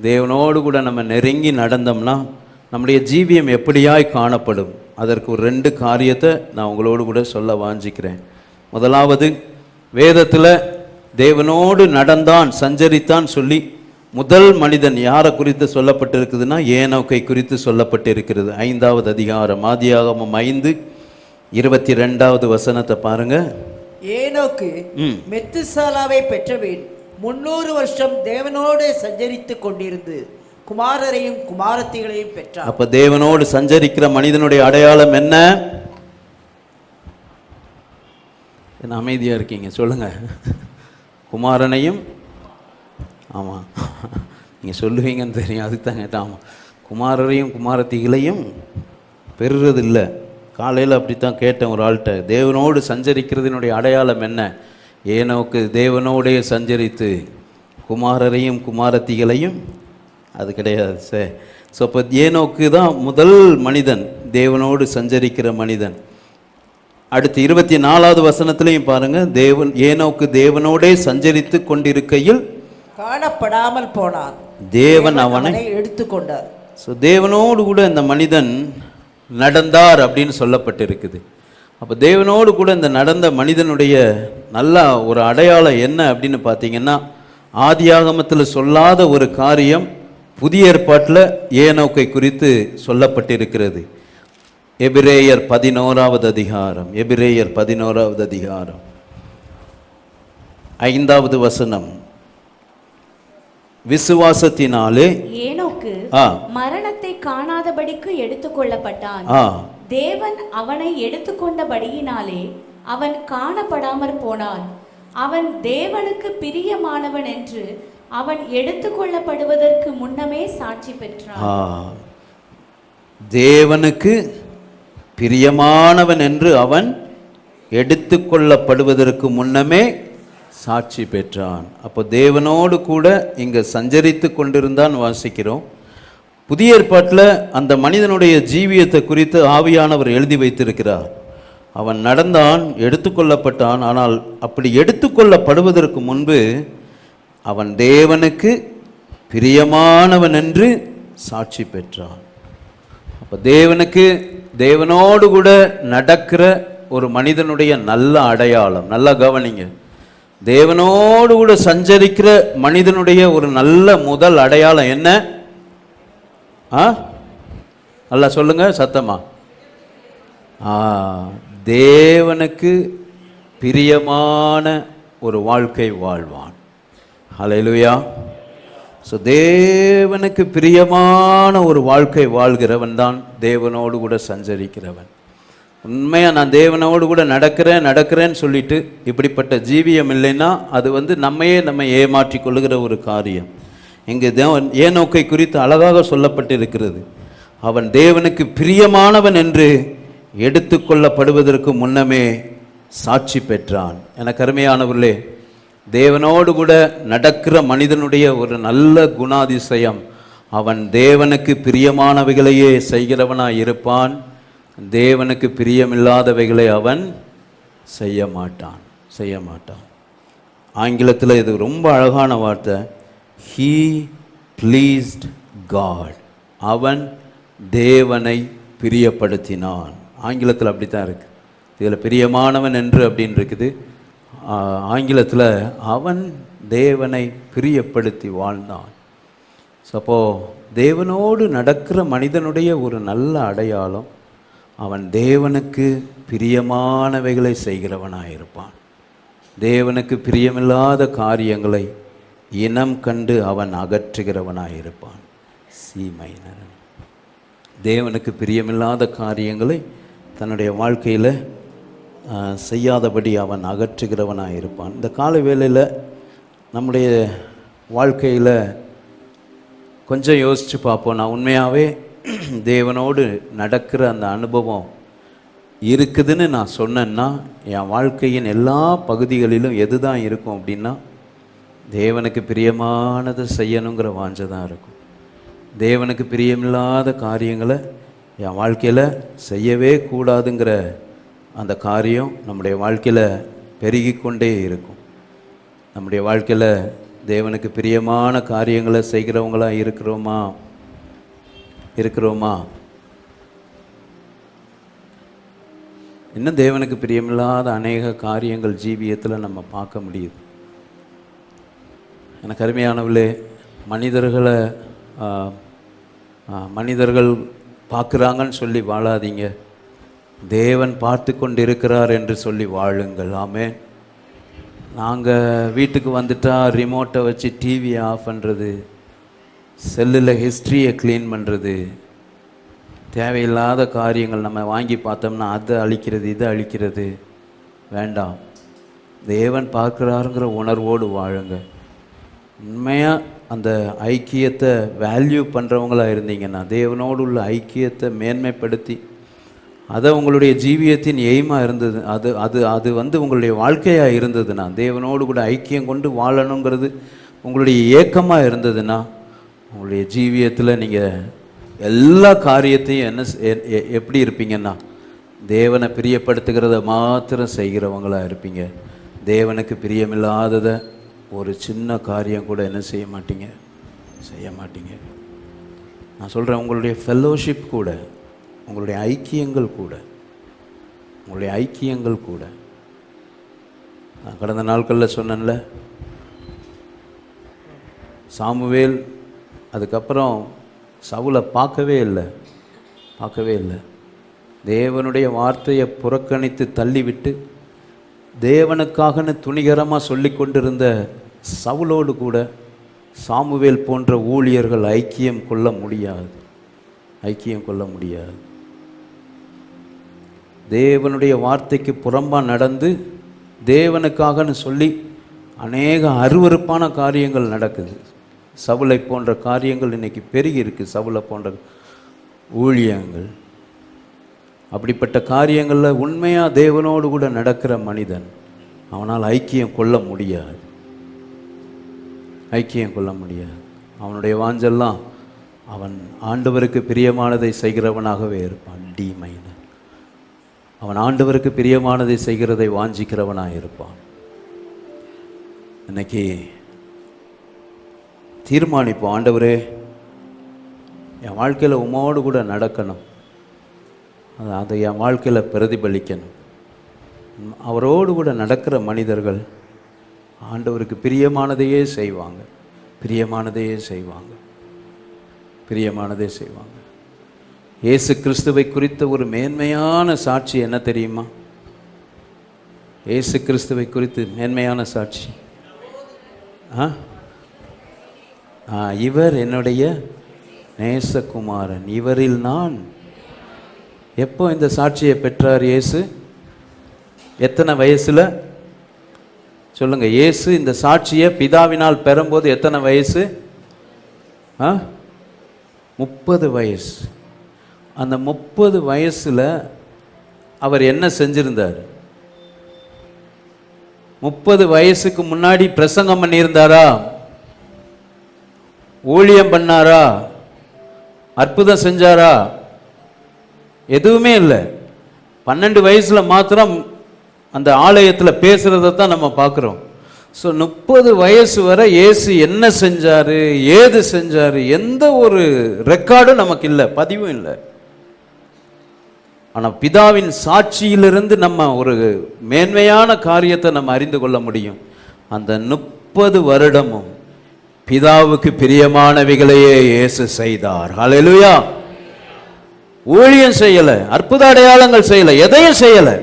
தேவனோடு கூட நம்ம நெருங்கி நடந்தோம்னா நம்முடைய ஜீவியம் எப்படியாய் காணப்படும், அதற்கு ஒரு 2 காரியத்தை நான் உங்களோடு கூட சொல்ல வாஞ்சிக்கிறேன். முதலாவது, வேதத்தில் தேவனோடு நடந்தான், சஞ்சரித்தான் சொல்லி முதல் மனிதன் யாரை குறித்து சொல்லப்பட்டிருக்குதுன்னா, ஏனோக்கை குறித்து சொல்லப்பட்டிருக்கிறது. 5வது அதிகாரம், ஆதியாகமம் 5:22 வசனத்தை பாருங்க. ஏனோக்கு மெத்துசாலாவை பெற்றபின் 300 வருஷம் தேவனோடு சஞ்சரித்து கொண்டிருந்து குமாரரையும் குமாரத்திகளையும் பெற்றார். அப்ப தேவனோடு சஞ்சரிக்கிற மனிதனுடைய அடையாளம் என்ன? என்ன அமைதியா இருக்கீங்க, சொல்லுங்க. குமாரனையும், ஆமாம் நீங்கள் சொல்லுவீங்கன்னு தெரியும், அதுக்கு தான் கேட்டேன். ஆமாம், குமாரரையும் குமாரத்திகளையும் பெறுறதில்லை. காலையில் அப்படித்தான் கேட்டேன் ஒரு ஆள்கிட்ட, தேவனோடு சஞ்சரிக்கிறதுனுடைய அடையாளம் என்ன? ஏனோக்கு தேவனோடே சஞ்சரித்து குமாரரையும் குமாரத்திகளையும், அது கிடையாது சார். ஸோ அப்போ ஏனோக்கு தான் முதல் மனிதன், தேவனோடு சஞ்சரிக்கிற மனிதன். அடுத்து 24வது வசனத்திலையும் பாருங்க, ஏனோக்கு தேவனோடே சஞ்சரித்து கொண்டிருக்கையில் காணப்படாமல் போனான், தேவன் அவனை எடுத்துக்கொண்டார். ஸோ தேவனோடு கூட இந்த மனிதன் நடந்தார் அப்படின்னு சொல்லப்பட்டிருக்குது. அப்போ தேவனோடு கூட இந்த நடந்த மனிதனுடைய நல்ல ஒரு அடையாளம் என்ன அப்படின்னு பார்த்தீங்கன்னா, ஆதியாகமத்தில் சொல்லாத ஒரு காரியம் புதிய ஏற்பாட்டில் ஏனோக்கை குறித்து சொல்லப்பட்டிருக்கிறது. எபிரேயர் 11வது அதிகாரம், எபிரேயர் 11வது அதிகாரம் 5வது வசனம். விசுவாசத்தினாலே ஏனோக்கு மரணத்தை காணாதபடிக்கு எடுத்துக்கொள்ளப்பட்டான். தேவன் அவனை எடுத்துக்கொண்டபடியினாலே அவன் காணப்படாமற் போனான். அவன் தேவனுக்கு பிரியமானவன் என்று அவன் எடுத்துக்கொள்ளப்படுவதற்கு முன்னமே சாட்சி பெற்றான். தேவனுக்கு பிரியமானவன் என்று அவன் எடுத்துக்கொள்ளப்படுவதற்கு முன்னமே சாட்சி பெற்றான். அப்போ தேவனோடு கூட இங்கே சஞ்சரித்து கொண்டிருந்தான் வாசிக்கிறோம். புதிய ஏற்பாட்டில் அந்த மனிதனுடைய ஜீவியத்தை குறித்து ஆவியானவர் எழுதி வைத்திருக்கிறார். அவன் நடந்தான், எடுத்துக்கொள்ளப்பட்டான். ஆனால் அப்படி எடுத்துக்கொள்ளப்படுவதற்கு முன்பு அவன் தேவனுக்கு பிரியமானவன் என்று சாட்சி பெற்றான். அப்போ தேவனோடு கூட நடக்கிற ஒரு மனிதனுடைய நல்ல அடையாளம், நல்லா கவனிங்க, தேவனோடு கூட சஞ்சரிக்கிற மனிதனுடைய ஒரு நல்ல முதல் அடையாளம் என்ன? நல்லா சொல்லுங்க சத்தமா. தேவனுக்கு பிரியமான ஒரு வாழ்க்கை வாழ்வான். ஹல்லேலூயா. ஸோ தேவனுக்கு பிரியமான ஒரு வாழ்க்கை வாழ்கிறவன் தான் தேவனோடு கூட சஞ்சரிக்கிறவன். உண்மையாக நான் தேவனோடு கூட நடக்கிறேன்னு சொல்லிட்டு இப்படிப்பட்ட ஜீவியம் இல்லைன்னா அது நம்ம ஏமாற்றி கொள்ளுகிற ஒரு காரியம். இங்கே ஏனோக்கை குறித்து அழகாக சொல்லப்பட்டிருக்கிறது. அவன் தேவனுக்கு பிரியமானவன் என்று எடுத்துக்கொள்ளப்படுவதற்கு முன்னமே சாட்சி பெற்றான். எனக்கு அருமையானவர்களே, தேவனோடு கூட நடக்கிற மனிதனுடைய ஒரு நல்ல குணாதிசயம், அவன் தேவனுக்கு பிரியமானவைகளையே செய்கிறவனாய் இருப்பான். தேவனுக்கு பிரியமில்லாதவைகளை அவன் செய்ய மாட்டான். ஆங்கிலத்தில் இது ரொம்ப அழகான வார்த்தை, he pleased God. அவன் தேவனை பிரியப்படுத்தினான். ஆங்கிலத்தில் அப்படி தான் இருக்குது. இதில் பிரியமானவன் என்று அப்படின்னு இருக்குது. ஆங்கிலத்தில் அவன் தேவனை பிரியப்படுத்தி வாழ்ந்தான். ஸோ அப்போது தேவனோடு நடக்கிற மனிதனுடைய ஒரு நல்ல அடையாளம், அவன் தேவனுக்கு பிரியமானவைகளை செய்கிறவனாயிருப்பான். தேவனுக்கு பிரியமில்லாத காரியங்களை இனம் கண்டு அவன் அகற்றுகிறவனாயிருப்பான். சீமையினர் தேவனுக்கு பிரியமில்லாத காரியங்களை தன்னுடைய வாழ்க்கையில் செய்யாதபடி அவன் அகற்றுகிறவனாயிருப்பான். இந்த கால வேளையில் நம்முடைய வாழ்க்கையில் கொஞ்சம் யோசித்து பார்ப்போம். நான் உண்மையாகவே தேவனோடு நடக்கிற அந்த அனுபவம் இருக்குதுன்னு நான் சொன்னேன்னா, என் வாழ்க்கையின் எல்லா பகுதிகளிலும் எது தான் இருக்கும் அப்படின்னா, தேவனுக்கு பிரியமானதை செய்யணுங்கிற வாஞ்சை தான் இருக்கும். தேவனுக்கு பிரியமில்லாத காரியங்களை என் வாழ்க்கையில் செய்யவே கூடாதுங்கிற அந்த காரியம் நம்முடைய வாழ்க்கையில் பெருகிக்கொண்டே இருக்கும். நம்முடைய வாழ்க்கையில் தேவனுக்கு பிரியமான காரியங்களை செய்கிறவங்களாக இருக்கிறோமா? இன்னும் தேவனுக்கு பிரியமில்லாத அநேக காரியங்கள் ஜீவியத்தில் நம்ம பார்க்க முடியுது. எனக்கு அருமையானவர்களே, மனிதர்கள் பார்க்குறாங்கன்னு சொல்லி வாழாதீங்க. தேவன் பார்த்து கொண்டு இருக்கிறார் என்று சொல்லி வாழுங்கள். ஆமென். நாங்கள் வீட்டுக்கு வந்துட்டால் ரிமோட்டை வச்சு டிவியை ஆஃப் பண்ணுறது, செல்லில் ஹிஸ்ட்ரியை க்ளீன் பண்ணுறது, தேவையில்லாத காரியங்கள் நம்ம வாங்கி பார்த்தோம்னா அதை அழிக்கிறது, இதை அழிக்கிறது வேண்டாம். தேவன் பார்க்குறாருங்கிற உணர்வோடு வாழுங்க. உண்மையாக அந்த ஐக்கியத்தை வேல்யூ பண்ணுறவங்களாக இருந்தீங்கன்னா, தேவனோடு உள்ள ஐக்கியத்தை மேன்மைப்படுத்தி அதை உங்களுடைய ஜீவியத்தின் எய்மாக இருந்தது, அது உங்களுடைய வாழ்க்கையாக இருந்ததுன்னா, தேவனோடு கூட ஐக்கியம் கொண்டு வாழணுங்கிறது உங்களுடைய ஏக்கமாக இருந்ததுன்னா, உங்களுடைய ஜீவியத்தில் நீங்கள் எல்லா காரியத்தையும் என்ன எப்படி இருப்பீங்கன்னா, தேவனை பிரியப்படுத்துகிறத மாத்திரம் செய்கிறவங்களா இருப்பீங்க. தேவனுக்கு பிரியமில்லாததை ஒரு சின்ன காரியம் கூட என்ன செய்ய மாட்டீங்க, செய்ய மாட்டீங்க. நான் சொல்கிறேன், உங்களுடைய ஃபெல்லோஷிப் கூட, உங்களுடைய ஐக்கியங்கள் கூட, நான் கடந்த நாட்களில் சொன்னேன்ல, சாமுவேல் அதுக்கப்புறம் சவுலை பார்க்கவே இல்லை. தேவனுடைய வார்த்தையை புறக்கணித்து தள்ளிவிட்டு தேவனுக்காகன்னு துணிகரமாக சொல்லி கொண்டிருந்த சவுலோடு கூட சாமுவேல் போன்ற ஊழியர்கள் ஐக்கியம் கொள்ள முடியாது. தேவனுடைய வார்த்தைக்கு புறம்பாக நடந்து தேவனுக்காகன்னு சொல்லி அநேக அருவருப்பான காரியங்கள் நடக்குது. சவுலை போன்ற காரியங்கள் இன்னைக்கு பெருகி இருக்கு. சவுலை போன்ற ஊழியங்கள், அப்படிப்பட்ட காரியங்களில் உண்மையாக தேவனோடு கூட நடக்கிற மனிதன் அவனால் ஐக்கியம் கொள்ள முடியாது. அவனுடைய வாஞ்செல்லாம் அவன் ஆண்டவருக்கு பிரியமானதை செய்கிறவனாகவே இருப்பான். டி மைனர், அவன் ஆண்டவருக்கு பிரியமானதை செய்கிறதை வாஞ்சிக்கிறவனாக இருப்பான். இன்னைக்கு தீர்மானிப்போம், ஆண்டவரே என் வாழ்க்கையில் உம்மோடு கூட நடக்கணும், அதை என் வாழ்க்கையில் பிரதிபலிக்கணும். அவரோடு கூட நடக்கிற மனிதர்கள் ஆண்டவருக்கு பிரியமானதையே செய்வாங்க. இயேசு கிறிஸ்துவை குறித்த ஒரு மேன்மையான சாட்சி என்ன தெரியுமா? இயேசு கிறிஸ்துவை குறித்து மேன்மையான சாட்சி, இவர் என்னுடைய நேசகுமாரன், இவரில் நான். எப்போ இந்த சாட்சியை பெற்றார் இயேசு? எத்தனை வயசில் சொல்லுங்க? இயேசு இந்த சாட்சியை பிதாவினால் பெறும்போது எத்தனை வயசு? 30 வயசு. அந்த 30 வயசில் அவர் என்ன செஞ்சிருந்தார்? 30 வயசுக்கு முன்னாடி பிரசங்கம் பண்ணியிருந்தாரா? ஊழியம் பண்ணாரா? அற்புதம் செஞ்சாரா? எதுவுமே இல்லை. 12 வயசில் மாத்திரம் அந்த ஆலயத்தில் பேசுகிறத தான் நம்ம பார்க்குறோம். ஸோ 30 வயசு வரை இயேசு என்ன செஞ்சார், ஏது செஞ்சார், எந்த ஒரு ரெக்கார்டும் நமக்கு இல்லை, பதிவும் இல்லை. ஆனால் பிதாவின் சாட்சியிலிருந்து நம்ம ஒரு மேன்மையான காரியத்தை நம்ம அறிந்து கொள்ள முடியும். அந்த 30 வருடமும் பிதாவுக்கு பிரியமானவைகளையே இயேசு செய்தார். ஹல்லேலூயா. ஊழியம் செய்யலை, அற்புத அடையாளங்கள் செய்யலை, எதையும் செய்யலை.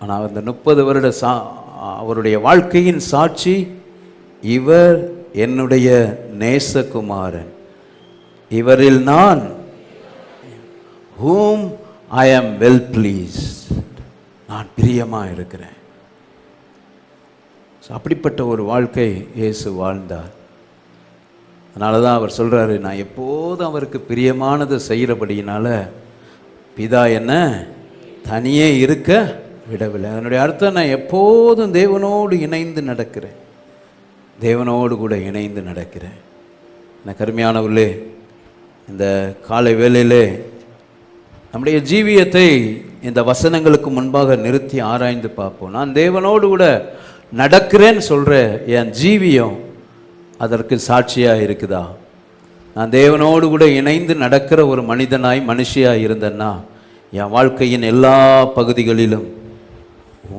ஆனால் அந்த 30 வருட அவருடைய வாழ்க்கையின் சாட்சி, இவர் என்னுடைய நேசகுமாரன், இவரில் நான் whom I am well pleased, நான் பிரியமா இருக்கிறேன். அப்படிப்பட்ட ஒரு வாழ்க்கை இயேசு வாழ்ந்தார். அதனால தான் அவர் சொல்கிறாரு, நான் எப்போதும் அவருக்கு பிரியமானதை செய்கிறபடியினால பிதா என்ன தனியே இருக்க விடவில்லை. அதனுடைய அர்த்தம், நான் எப்போதும் தேவனோடு இணைந்து நடக்கிறேன், தேவனோடு கூட இணைந்து நடக்கிறேன். எனக்கு அருமையானவர்களே, இந்த காலை வேளையிலே நம்முடைய ஜீவியத்தை இந்த வசனங்களுக்கு முன்பாக நிறுத்தி ஆராய்ந்து பார்ப்போம். நான் தேவனோடு கூட நடக்கிறேன்னு சொல்கிற என் ஜீவியம் அதற்கு சாட்சியாக இருக்குதா? நான் தேவனோடு கூட இணைந்து நடக்கிற ஒரு மனிதனாய் மனுஷியாக இருந்தேன்னா என் வாழ்க்கையின் எல்லா பகுதிகளிலும்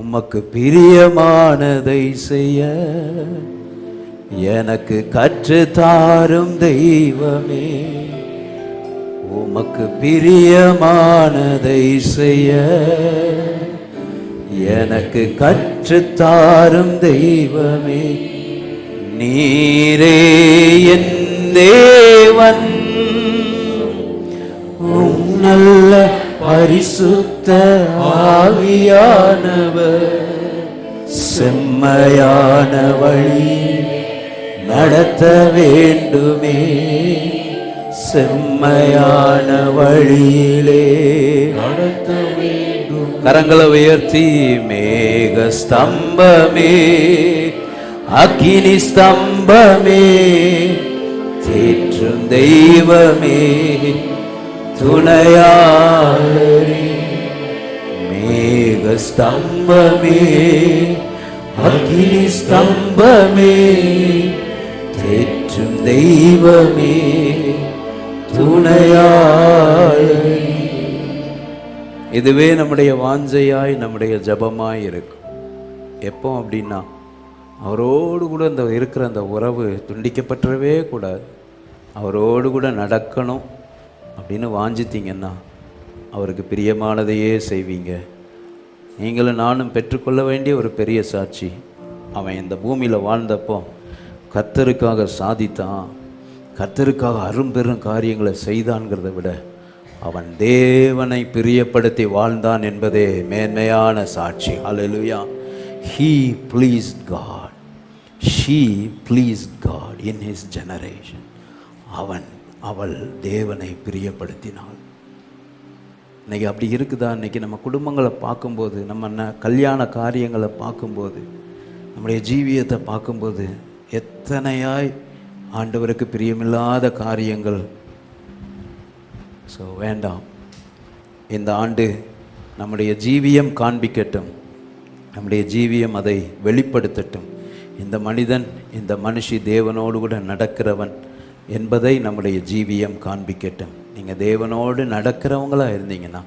உமக்கு பிரியமானதை செய்ய எனக்கு கற்றுத்தாரும் தெய்வமே, உமக்கு பிரியமானதை செய்ய எனக்கு கற்றுத்தாரும் தெய்வமே, நீரே என் தேவன், உம் நல்ல பரிசுத்த ஆவியானவர் செம்மையான வழி நடத்த வேண்டுமே, செம்மையான வழியிலே நடத்த வேண்டும். கரங்களை உயர்த்தி, மேக ஸ்தம்பமே, அக்கினி ஸ்தம்பமே, தேற்றும் தெய்வமே துணையாளரே, மேக ஸ்தம்பமே அக்னி ஸ்தம்பமே, தேற்றும் தெய்வமே துணையாளரே. இதுவே நம்முடைய வாஞ்சையாய் நம்முடைய ஜபமாய் இருக்கும். எப்போ அப்படின்னா, அவரோடு கூட இந்த இருக்கிற அந்த உறவு துண்டிக்கப்பட்டுறவே கூடாது. அவரோடு கூட நடக்கணும் அப்படின்னு வாஞ்சித்தீங்கன்னா அவருக்கு பிரியமானதையே செய்வீங்க. நீங்களும் நானும் பெற்றுக்கொள்ள வேண்டிய ஒரு பெரிய சாட்சி, அவன் இந்த பூமியில் வாழ்ந்தப்போ கர்த்தருக்காக சாதித்தான், கர்த்தருக்காக அரும்பெரும் காரியங்களை செய்தான்கிறத விட அவன் தேவனை பிரியப்படுத்தி வாழ்ந்தான் என்பதே மேன்மையான சாட்சி. அல்லேலூயா. He pleased God, she pleased God in his generation. அவள் தேவனை பிரியப்படுத்தினாள். இன்னைக்கு அப்படி இருக்குதா? இன்னைக்கு நம்ம குடும்பங்களை பார்க்கும்போது, நம்ம கல்யாண காரியங்களை பார்க்கும்போது, நம்முடைய ஜீவியத்தை பார்க்கும்போது எத்தனையாய் ஆண்டவருக்கு பிரியமில்லாத காரியங்கள். ஸோ வேண்டாம். இந்த ஆண்டு நம்முடைய ஜீவியம் காண்பிக்கட்டும், நம்முடைய ஜீவியம் அதை வெளிப்படுத்தட்டும். இந்த மனிதன், இந்த மனுஷி தேவனோடு கூட நடக்கிறவன் என்பதை நம்முடைய ஜீவியம் காண்பிக்கட்டும். நீங்கள் தேவனோடு நடக்கிறவங்களாக இருந்தீங்கன்னா,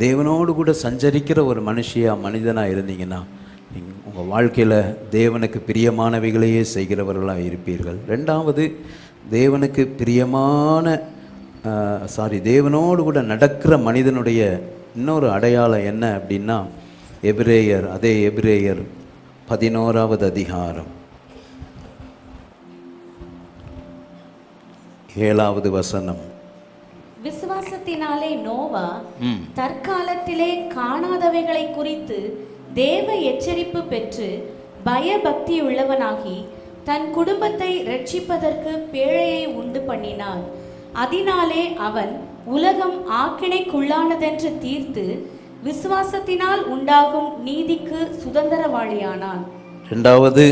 தேவனோடு கூட சஞ்சரிக்கிற ஒரு மனிதனாக இருந்தீங்கன்னா, நீங்கள் உங்கள் வாழ்க்கையில் தேவனுக்கு பிரியமானவைகளையே செய்கிறவர்களாக இருப்பீர்கள். ரெண்டாவது, தேவனுக்கு பிரியமான தேவனோடு கூட நடக்கிற மனிதனுடைய இன்னொரு அடையாளம் என்ன அப்படின்னா, எபிரேயர் 11வது அதிகாரம் 7வது வசனம். விசுவாசத்தினாலே நோவா தற்காலத்திலே காணாதவைகளை குறித்து தேவ எச்சரிப்பு பெற்று பயபக்தி உள்ளவனாகி தன் குடும்பத்தை ரட்சிப்பதற்கு பேழையை உண்டு பண்ணினான். அதனாலே அவன் உலகம் ஆக்கினைக்குள்ளானதென்று தீர்த்து விசுவாசத்தினால் உண்டாகும் நீதிக்கு சுதந்திரவாளியானான். இரண்டாவது,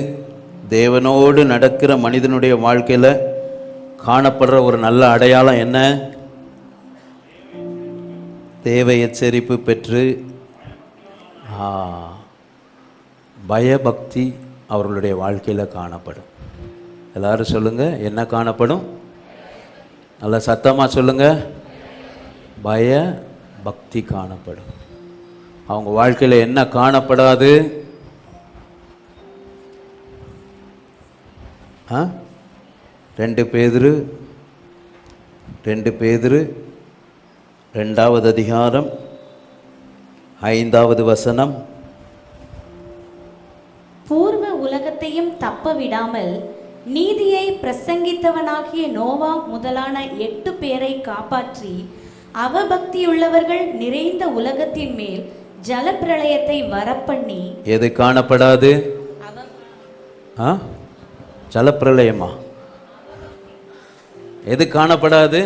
தேவனோடு நடக்கிற மனிதனுடைய வாழ்க்கையில் காணப்படுற ஒரு நல்ல அடையாளம் என்ன? தேவ எச்சரிப்பு பெற்று பயபக்தி அவர்களுடைய வாழ்க்கையில் காணப்படும். எல்லாரும் சொல்லுங்க, என்ன காணப்படும்? நல்ல சத்தமாக சொல்லுங்க. பய பக்தி காணப்படும். அவங்க வாழ்க்கையில் என்ன காணப்படாது? 2 பேதுரு 2வது அதிகாரம் 5வது வசனம். பூர்வ உலகத்தையும் தப்ப விடாமல் நீதியை பிரசங்கித்தவனாகிய நோவா முதலான 8 பேரை காப்பாற்றி அவபக்தியுள்ளவர்கள் நிறைந்த உலகத்தின் மேல் ஜலப்பிரளயத்தை வரப்பண்ணி. எது காணப்படாது? ஜலப்பிரளயமா? எது காணப்படாது?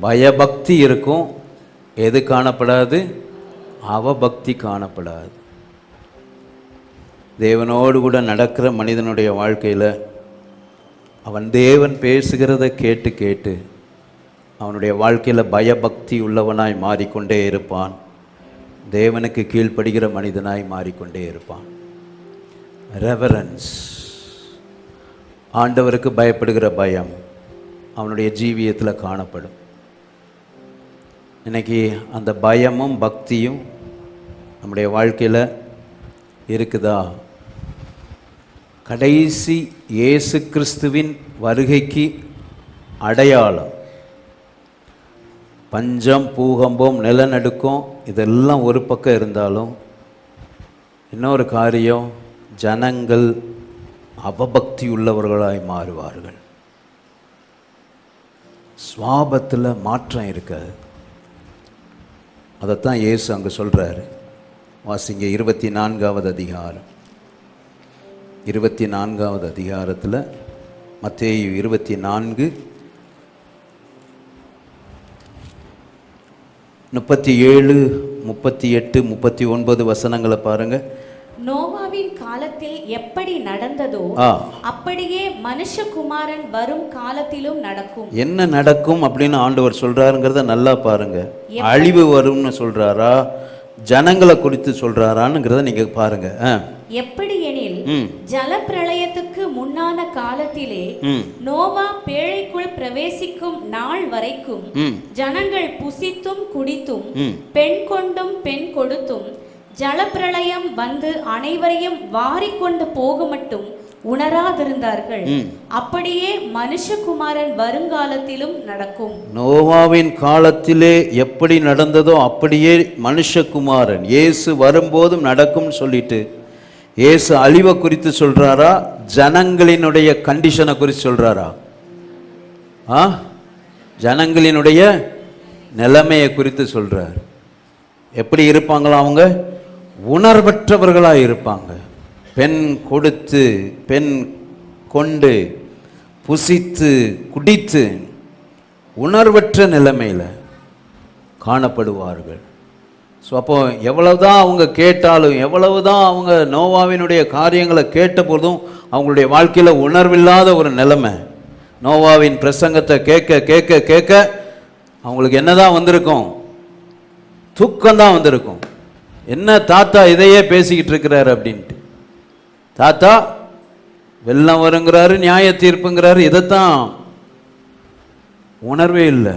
பயபக்தி இருக்கும். எது காணப்படாது? அவபக்தி காணப்படாது. தேவனோடு கூட நடக்கிற மனிதனுடைய வாழ்க்கையில் அவன் தேவன் பேசுகிறத கேட்டு கேட்டு அவனுடைய வாழ்க்கையில் பயபக்தி உள்ளவனாய் மாறிக்கொண்டே இருப்பான். தேவனுக்கு கீழ்ப்படுகிற மனிதனாய் மாறிக்கொண்டே இருப்பான். ரெவரன்ஸ், ஆண்டவருக்கு பயப்படுகிற பயம் அவனுடைய ஜீவியத்தில் காணப்படும். இன்னைக்கு அந்த பயமும் பக்தியும் நம்முடைய வாழ்க்கையில் இருக்குதா? கடைசி இயேசு கிறிஸ்துவின் வருகைக்கு அடையாளம் பஞ்சம், பூகம்பம், நிலநடுக்கம் இதெல்லாம் ஒரு பக்கம் இருந்தாலும் இன்னொரு காரியம், ஜனங்கள் அவபக்தி உள்ளவர்களாய் மாறுவார்கள். சுவாபத்தில் மாற்றம் இருக்காது. அதைத்தான் இயேசு அங்கே சொல்கிறாரு. வாசிங்க 24வது அதிகாரம். 24வது அதிகாரத்தில் மத்தேயு 24 37, 38, 39 வசனங்களை பாருங்கள். நோவாவின் காலத்தில் எப்படி நடந்ததோ அப்படியே மனுஷகுமாரன் வரும் காலத்திலும் நடக்கும். என்ன நடக்கும் அப்படின்னு ஆண்டவர் சொல்றாருங்கிறத நல்லா பாருங்க. அழிவு வரும்னு சொல்றாரா, ஜனங்களை குறித்து சொல்றாரான்னுங்கிறத நீங்க பாருங்க. எப்படி எனில், ஜல பிரளயத்துக்கு முன்னான காலத்திலே நோவா பேழைக்குள் பிரவேசிக்கும் நாள் வரைக்கும் ஜனங்கள் புசித்தும் குடித்தும் பெண் கொண்டும் பெண் கொடுத்தும் ஜலப்பிரளயம் வந்து அனைவரையும் வாரிக்கொண்டு போக மட்டும் உணராதிருந்தார்கள். அப்படியே மனுஷகுமாரன் வருங்காலத்திலும் நடக்கும். நோவாவின் காலத்திலே எப்படி நடந்ததோ அப்படியே மனுஷகுமாரன் இயேசு வரும்போதும் நடக்கும்னு சொல்லிட்டு, இயேசு அழிவை குறித்து சொல்றாரா, ஜனங்களினுடைய கண்டிஷனை குறித்து சொல்றாரா? ஜனங்களினுடைய நிலைமையை குறித்து சொல்றார். எப்படி இருப்பாங்களா? அவங்க உணர்வற்றவர்களாக இருப்பாங்க. பெண் கொடுத்து பெண் கொண்டு புசித்து குடித்து உணர்வற்ற நிலைமையில் காணப்படுவார்கள். ஸோ அப்போ எவ்வளவுதான் அவங்க கேட்டாலும், எவ்வளவுதான் அவங்க நோவாவினுடைய காரியங்களை கேட்ட போதும் அவங்களுடைய வாழ்க்கையில் உணர்வில்லாத ஒரு நிலைமை. நோவாவின் பிரசங்கத்தை கேட்க கேட்க கேட்க அவங்களுக்கு என்னதான் வந்திருக்கும்? தூக்கம்தான் வந்திருக்கும். என்ன தாத்தா இதையே பேசிக்கிட்டு இருக்கிறாரு அப்படின்ட்டு. தாத்தா வெள்ளம் வருங்கிறாரு, நியாய தீர்ப்புங்கிறாரு, இதைத்தான் உணர்வே இல்லை.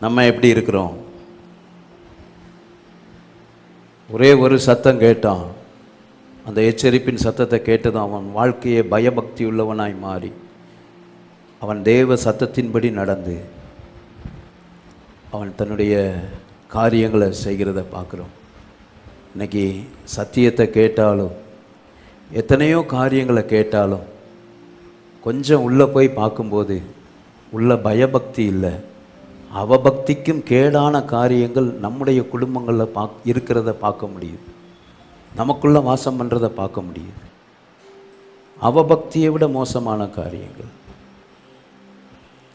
நம்ம எப்படி இருக்கிறோம்? ஒரே ஒரு சத்தம் கேட்டான். அந்த எச்சரிப்பின் சத்தத்தை கேட்டதும் அவன் வாழ்க்கையை பயபக்தி உள்ளவனாய் மாறி அவன் தேவ சத்தத்தின்படி நடந்து அவன் தன்னுடைய காரியங்களை செய்கிறத பார்க்குறோம். இன்னைக்கு சத்தியத்தை கேட்டாலும், எத்தனையோ காரியங்களை கேட்டாலும், கொஞ்சம் உள்ளே போய் பார்க்கும்போது உள்ள பயபக்தி இல்லை, அவபக்திக்கும் கேடான காரியங்கள் நம்முடைய குடும்பங்களில் இருக்கிறத பார்க்க முடியுது. நமக்குள்ள வாசம் பண்ணுறதை பார்க்க முடியுது. அவபக்தியை விட மோசமான காரியங்கள்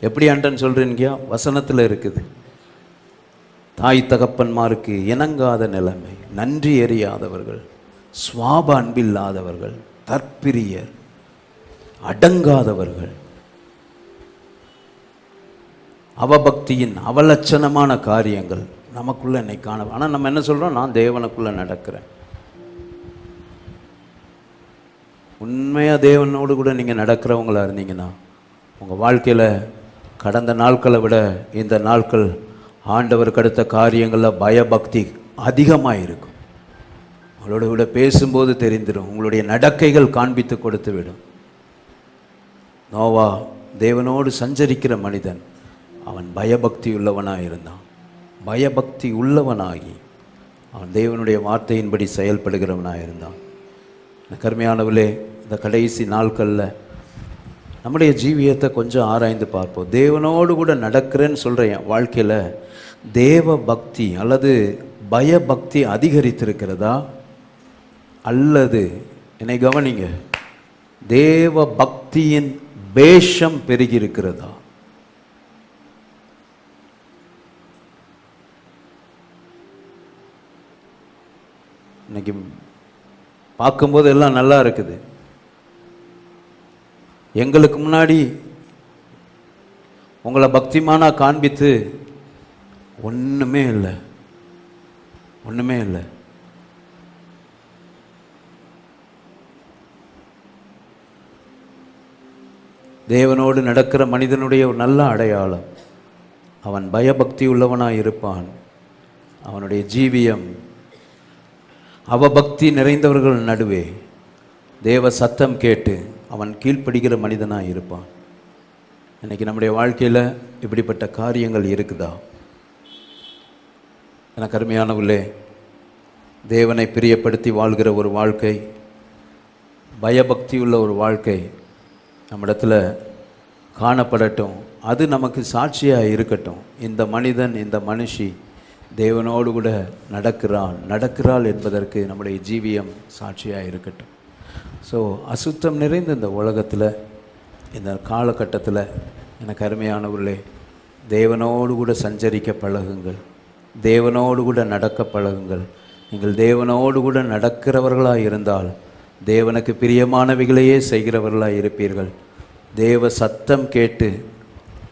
எப்படி அண்டன் சொல்கிறீங்க? வசனத்தில் இருக்குது. தாய் தகப்பன்மாருக்கு இணங்காத நிலைமை, நன்றி எறியாதவர்கள், சுவாப அன்பில்லாதவர்கள், தற்பிரியர், அடங்காதவர்கள், அவபக்தியின் அவலட்சணமான காரியங்கள் நமக்குள்ள இன்னைக்கு காண. ஆனால் நம்ம என்ன சொல்கிறோம்? நான் தேவனுக்குள்ளே நடக்கிறேன். உண்மையாக தேவனோடு கூட நீங்கள் நடக்கிறவங்களா இருந்தீங்கன்னா உங்கள் வாழ்க்கையில் கடந்த நாட்களை விட இந்த நாட்கள் ஆண்டவருக்கு அடுத்த காரியங்களில் பயபக்தி அதிகமாக இருக்கும். உங்களோட விட பேசும்போது தெரிந்துடும். உங்களுடைய நடக்கைகள் காண்பித்து கொடுத்து விடும். நோவா தேவனோடு சஞ்சரிக்கிற மனிதன். அவன் பயபக்தி உள்ளவனாக இருந்தான். பயபக்தி உள்ளவனாகி அவன் தேவனுடைய வார்த்தையின்படி செயல்படுகிறவனாக இருந்தான். கருமையானவர்களே, இந்த கடைசி நாட்களில் நம்முடைய ஜீவியத்தை கொஞ்சம் ஆராய்ந்து பார்ப்போம். தேவனோடு கூட நடக்கிறேன்னு சொல்கிற என் வாழ்க்கையில் தேவ பக்தி அல்லது பயபக்தி அதிகரித்திருக்கிறதா, அல்லது என்னை கவனிங்க, தேவ பக்தியின் வேஷம் பெருகி இருக்கிறதா? இன்னைக்கு பார்க்கும்போது எல்லாம் நல்லா இருக்குது. எங்களுக்கு முன்னாடி உங்களை பக்திமானா காண்பித்து ஒன்றுமே இல்லை, ஒன்றுமே இல்லை. தேவனோடு நடக்கிற மனிதனுடைய ஒரு நல்ல அடையாளம், அவன் பயபக்தி உள்ளவனாக இருப்பான். அவனுடைய ஜீவியம் அவபக்தி நிறைந்தவர்கள் நடுவே தேவ சத்தம் கேட்டு அவன் கீழ்ப்படுகிற மனிதனாக இருப்பான். இன்றைக்கி நம்முடைய வாழ்க்கையில் இப்படிப்பட்ட காரியங்கள் இருக்குதா? எனக்கு அருமையானவர்களே, தேவனை பிரியப்படுத்தி வாழ்கிற ஒரு வாழ்க்கை, பயபக்தி உள்ள ஒரு வாழ்க்கை நம்மிடத்தில் காணப்படட்டும். அது நமக்கு சாட்சியாக இருக்கட்டும். இந்த மனிதன், இந்த மனுஷி தேவனோடு கூட நடக்கிறாள் என்பதற்கு நம்முடைய ஜீவியம் சாட்சியாக இருக்கட்டும். ஸோ அசுத்தம் நிறைந்த இந்த உலகத்தில், இந்த காலகட்டத்தில் எனக்கு அருமையானவர்களே, தேவனோடு கூட சஞ்சரிக்க பழகுங்கள், தேவனோடு கூட நடக்க பழகுங்கள். நீங்கள் தேவனோடு கூட நடக்கிறவர்களாக இருந்தால் தேவனுக்கு பிரியமானவைகளையே செய்கிறவர்களாக இருப்பீர்கள். தேவ சத்தம் கேட்டு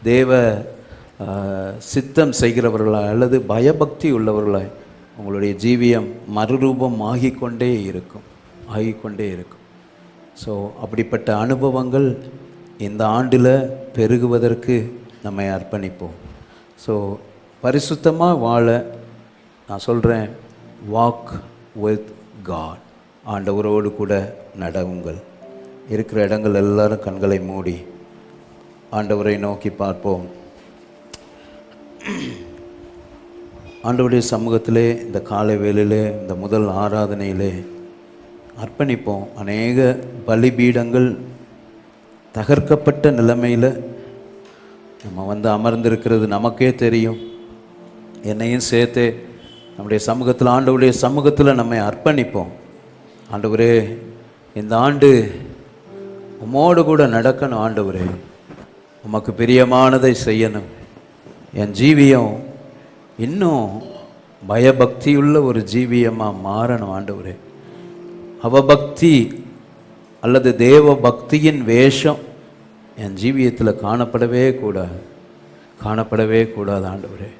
தேவ சித்தம் செய்கிறவர்களாய் அல்லது பயபக்தி உள்ளவர்களாய் உங்களுடைய ஜீவியம் மறுரூபம் ஆகிக்கொண்டே இருக்கும். ஸோ அப்படிப்பட்ட அனுபவங்கள் இந்த ஆண்டில் பெருகுவதற்கு நம்மை அர்ப்பணிப்போம். ஸோ பரிசுத்தமாக வாழ நான் சொல்கிறேன், வாக் வித் காட். ஆண்டவரோடு கூட நடவுங்கள். இருக்கிற இடங்கள் எல்லாரும் கண்களை மூடி ஆண்டவரை நோக்கி பார்ப்போம். ஆண்டவருடைய சமூகத்திலே இந்த காலை வேளையிலே இந்த முதல் ஆராதனையிலே அர்ப்பணிப்போம். அநேக பலிபீடங்கள் தகர்க்கப்பட்ட நிலைமையில் நம்ம அமர்ந்திருக்கிறது நமக்கே தெரியும். என்னையும் சேர்த்து நம்முடைய சமூகத்தில் ஆண்டவருடைய சமூகத்தில் நம்மை அர்ப்பணிப்போம். ஆண்டவரே, இந்த ஆண்டு உம்மோடு கூட நடக்கணும். ஆண்டவரே, உமக்கு பிரியமானதை செய்யணும். என் ஜீவியம் இன்னும் பயபக்தியுள்ள ஒரு ஜீவியமாக மாறணும். ஆண்டவரே, அவபக்தி அல்லது தேவ பக்தியின் வேஷம் என் ஜீவியத்தில் காணப்படவே கூடாது. ஆண்டவரே,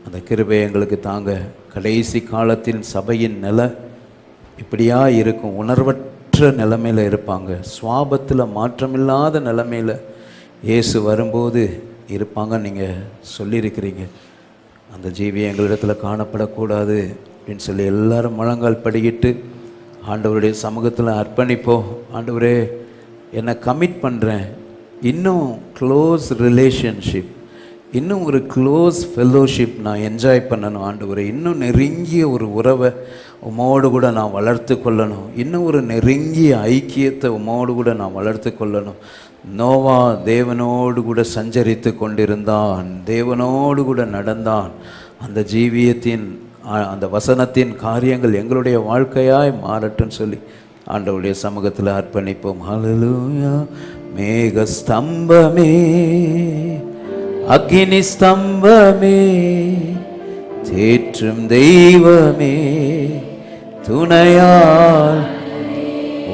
அந்த கிருபை எங்களுக்கு தாங்க. கடைசி காலத்தின் சபையின் நிலை இப்படியா இருக்கும். உணர்வற்ற நிலைமையில் இருப்பாங்க. சுவாபத்தில் மாற்றமில்லாத நிலைமையில் இயேசு வரும்போது இருப்பாங்க. நீங்கள் சொல்லியிருக்கிறீங்க. அந்த ஜீவி எங்களிடத்தில் காணப்படக்கூடாது அப்படின்னு சொல்லி எல்லாரும் முழங்கால் படிக்கிட்டு ஆண்டவருடைய சமூகத்தில் அர்ப்பணிப்போம். ஆண்டவரே, என்னை கமிட் பண்ணுறேன். இன்னும் க்ளோஸ் ரிலேஷன்ஷிப், இன்னும் ஒரு க்ளோஸ் ஃபெல்லோஷிப் நான் என்ஜாய் பண்ணணும். ஆண்டவரே, இன்னும் நெருங்கிய ஒரு உறவை உமோடு கூட நான் வளர்த்து கொள்ளணும். இன்னும் ஒரு நெருங்கிய ஐக்கியத்தை உமோடு கூட நான் வளர்த்து கொள்ளணும். நோவா தேவனோடு கூட சஞ்சரித்து கொண்டிருந்தான், தேவனோடு கூட நடந்தான். அந்த ஜீவியத்தின் அந்த வசனத்தின் காரியங்கள் எங்களுடைய வாழ்க்கையாய் மாறட்டும்னு சொல்லி ஆண்டவருடைய சமூகத்தில் அர்ப்பணிப்போம். ஹல்லேலூயா. மேக ஸ்தம்பமே, அக்கினி ஸ்தம்பமே, தேற்றும் தெய்வமே, துணையால்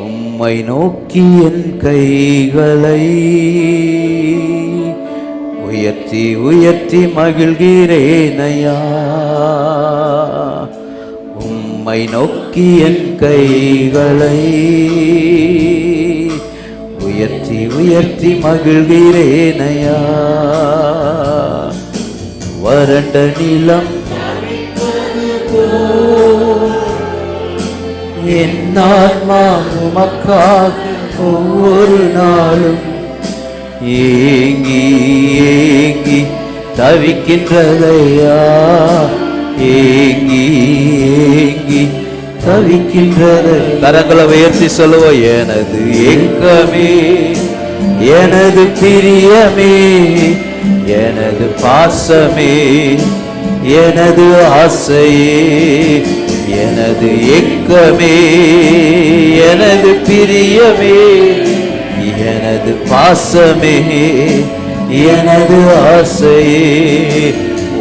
உம்மை நோக்கி என் கைகளை உயர்த்தி உயர்த்தி மகிழ்கிறேனையா. உம்மை நோக்கி என் கைகளை உயர்த்தி உயர்த்தி மகிழ்கிறேனையா. வறண்ட நிலம் என் ஆத்மா உமக்காக ஒவ்வொரு நாளும் ஏங்கி ஏங்கி தவிக்கின்றதையா. ஏங்கி ஏங்கி தவிக்கின்றது. கரங்களை உயர்த்தி சொல்லுவோம். எனது ஏக்கமே, எனது பிரியமே, எனது பாசமே, எனது ஆசையே, எனது ஏக்கமே, எனது பிரியமே, எனது பாசமே, எனது ஆசையே,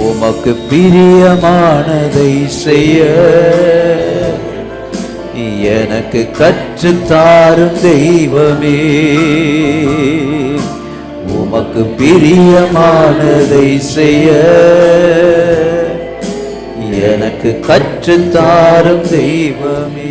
உமக்கு பிரியமானதை செய்ய எனக்கு கற்றுத்தாரும் தெய்வமே. உமக்கு பிரியமானதை செய்ய எனக்கு கற்றுத்தாரும் தெய்வமே.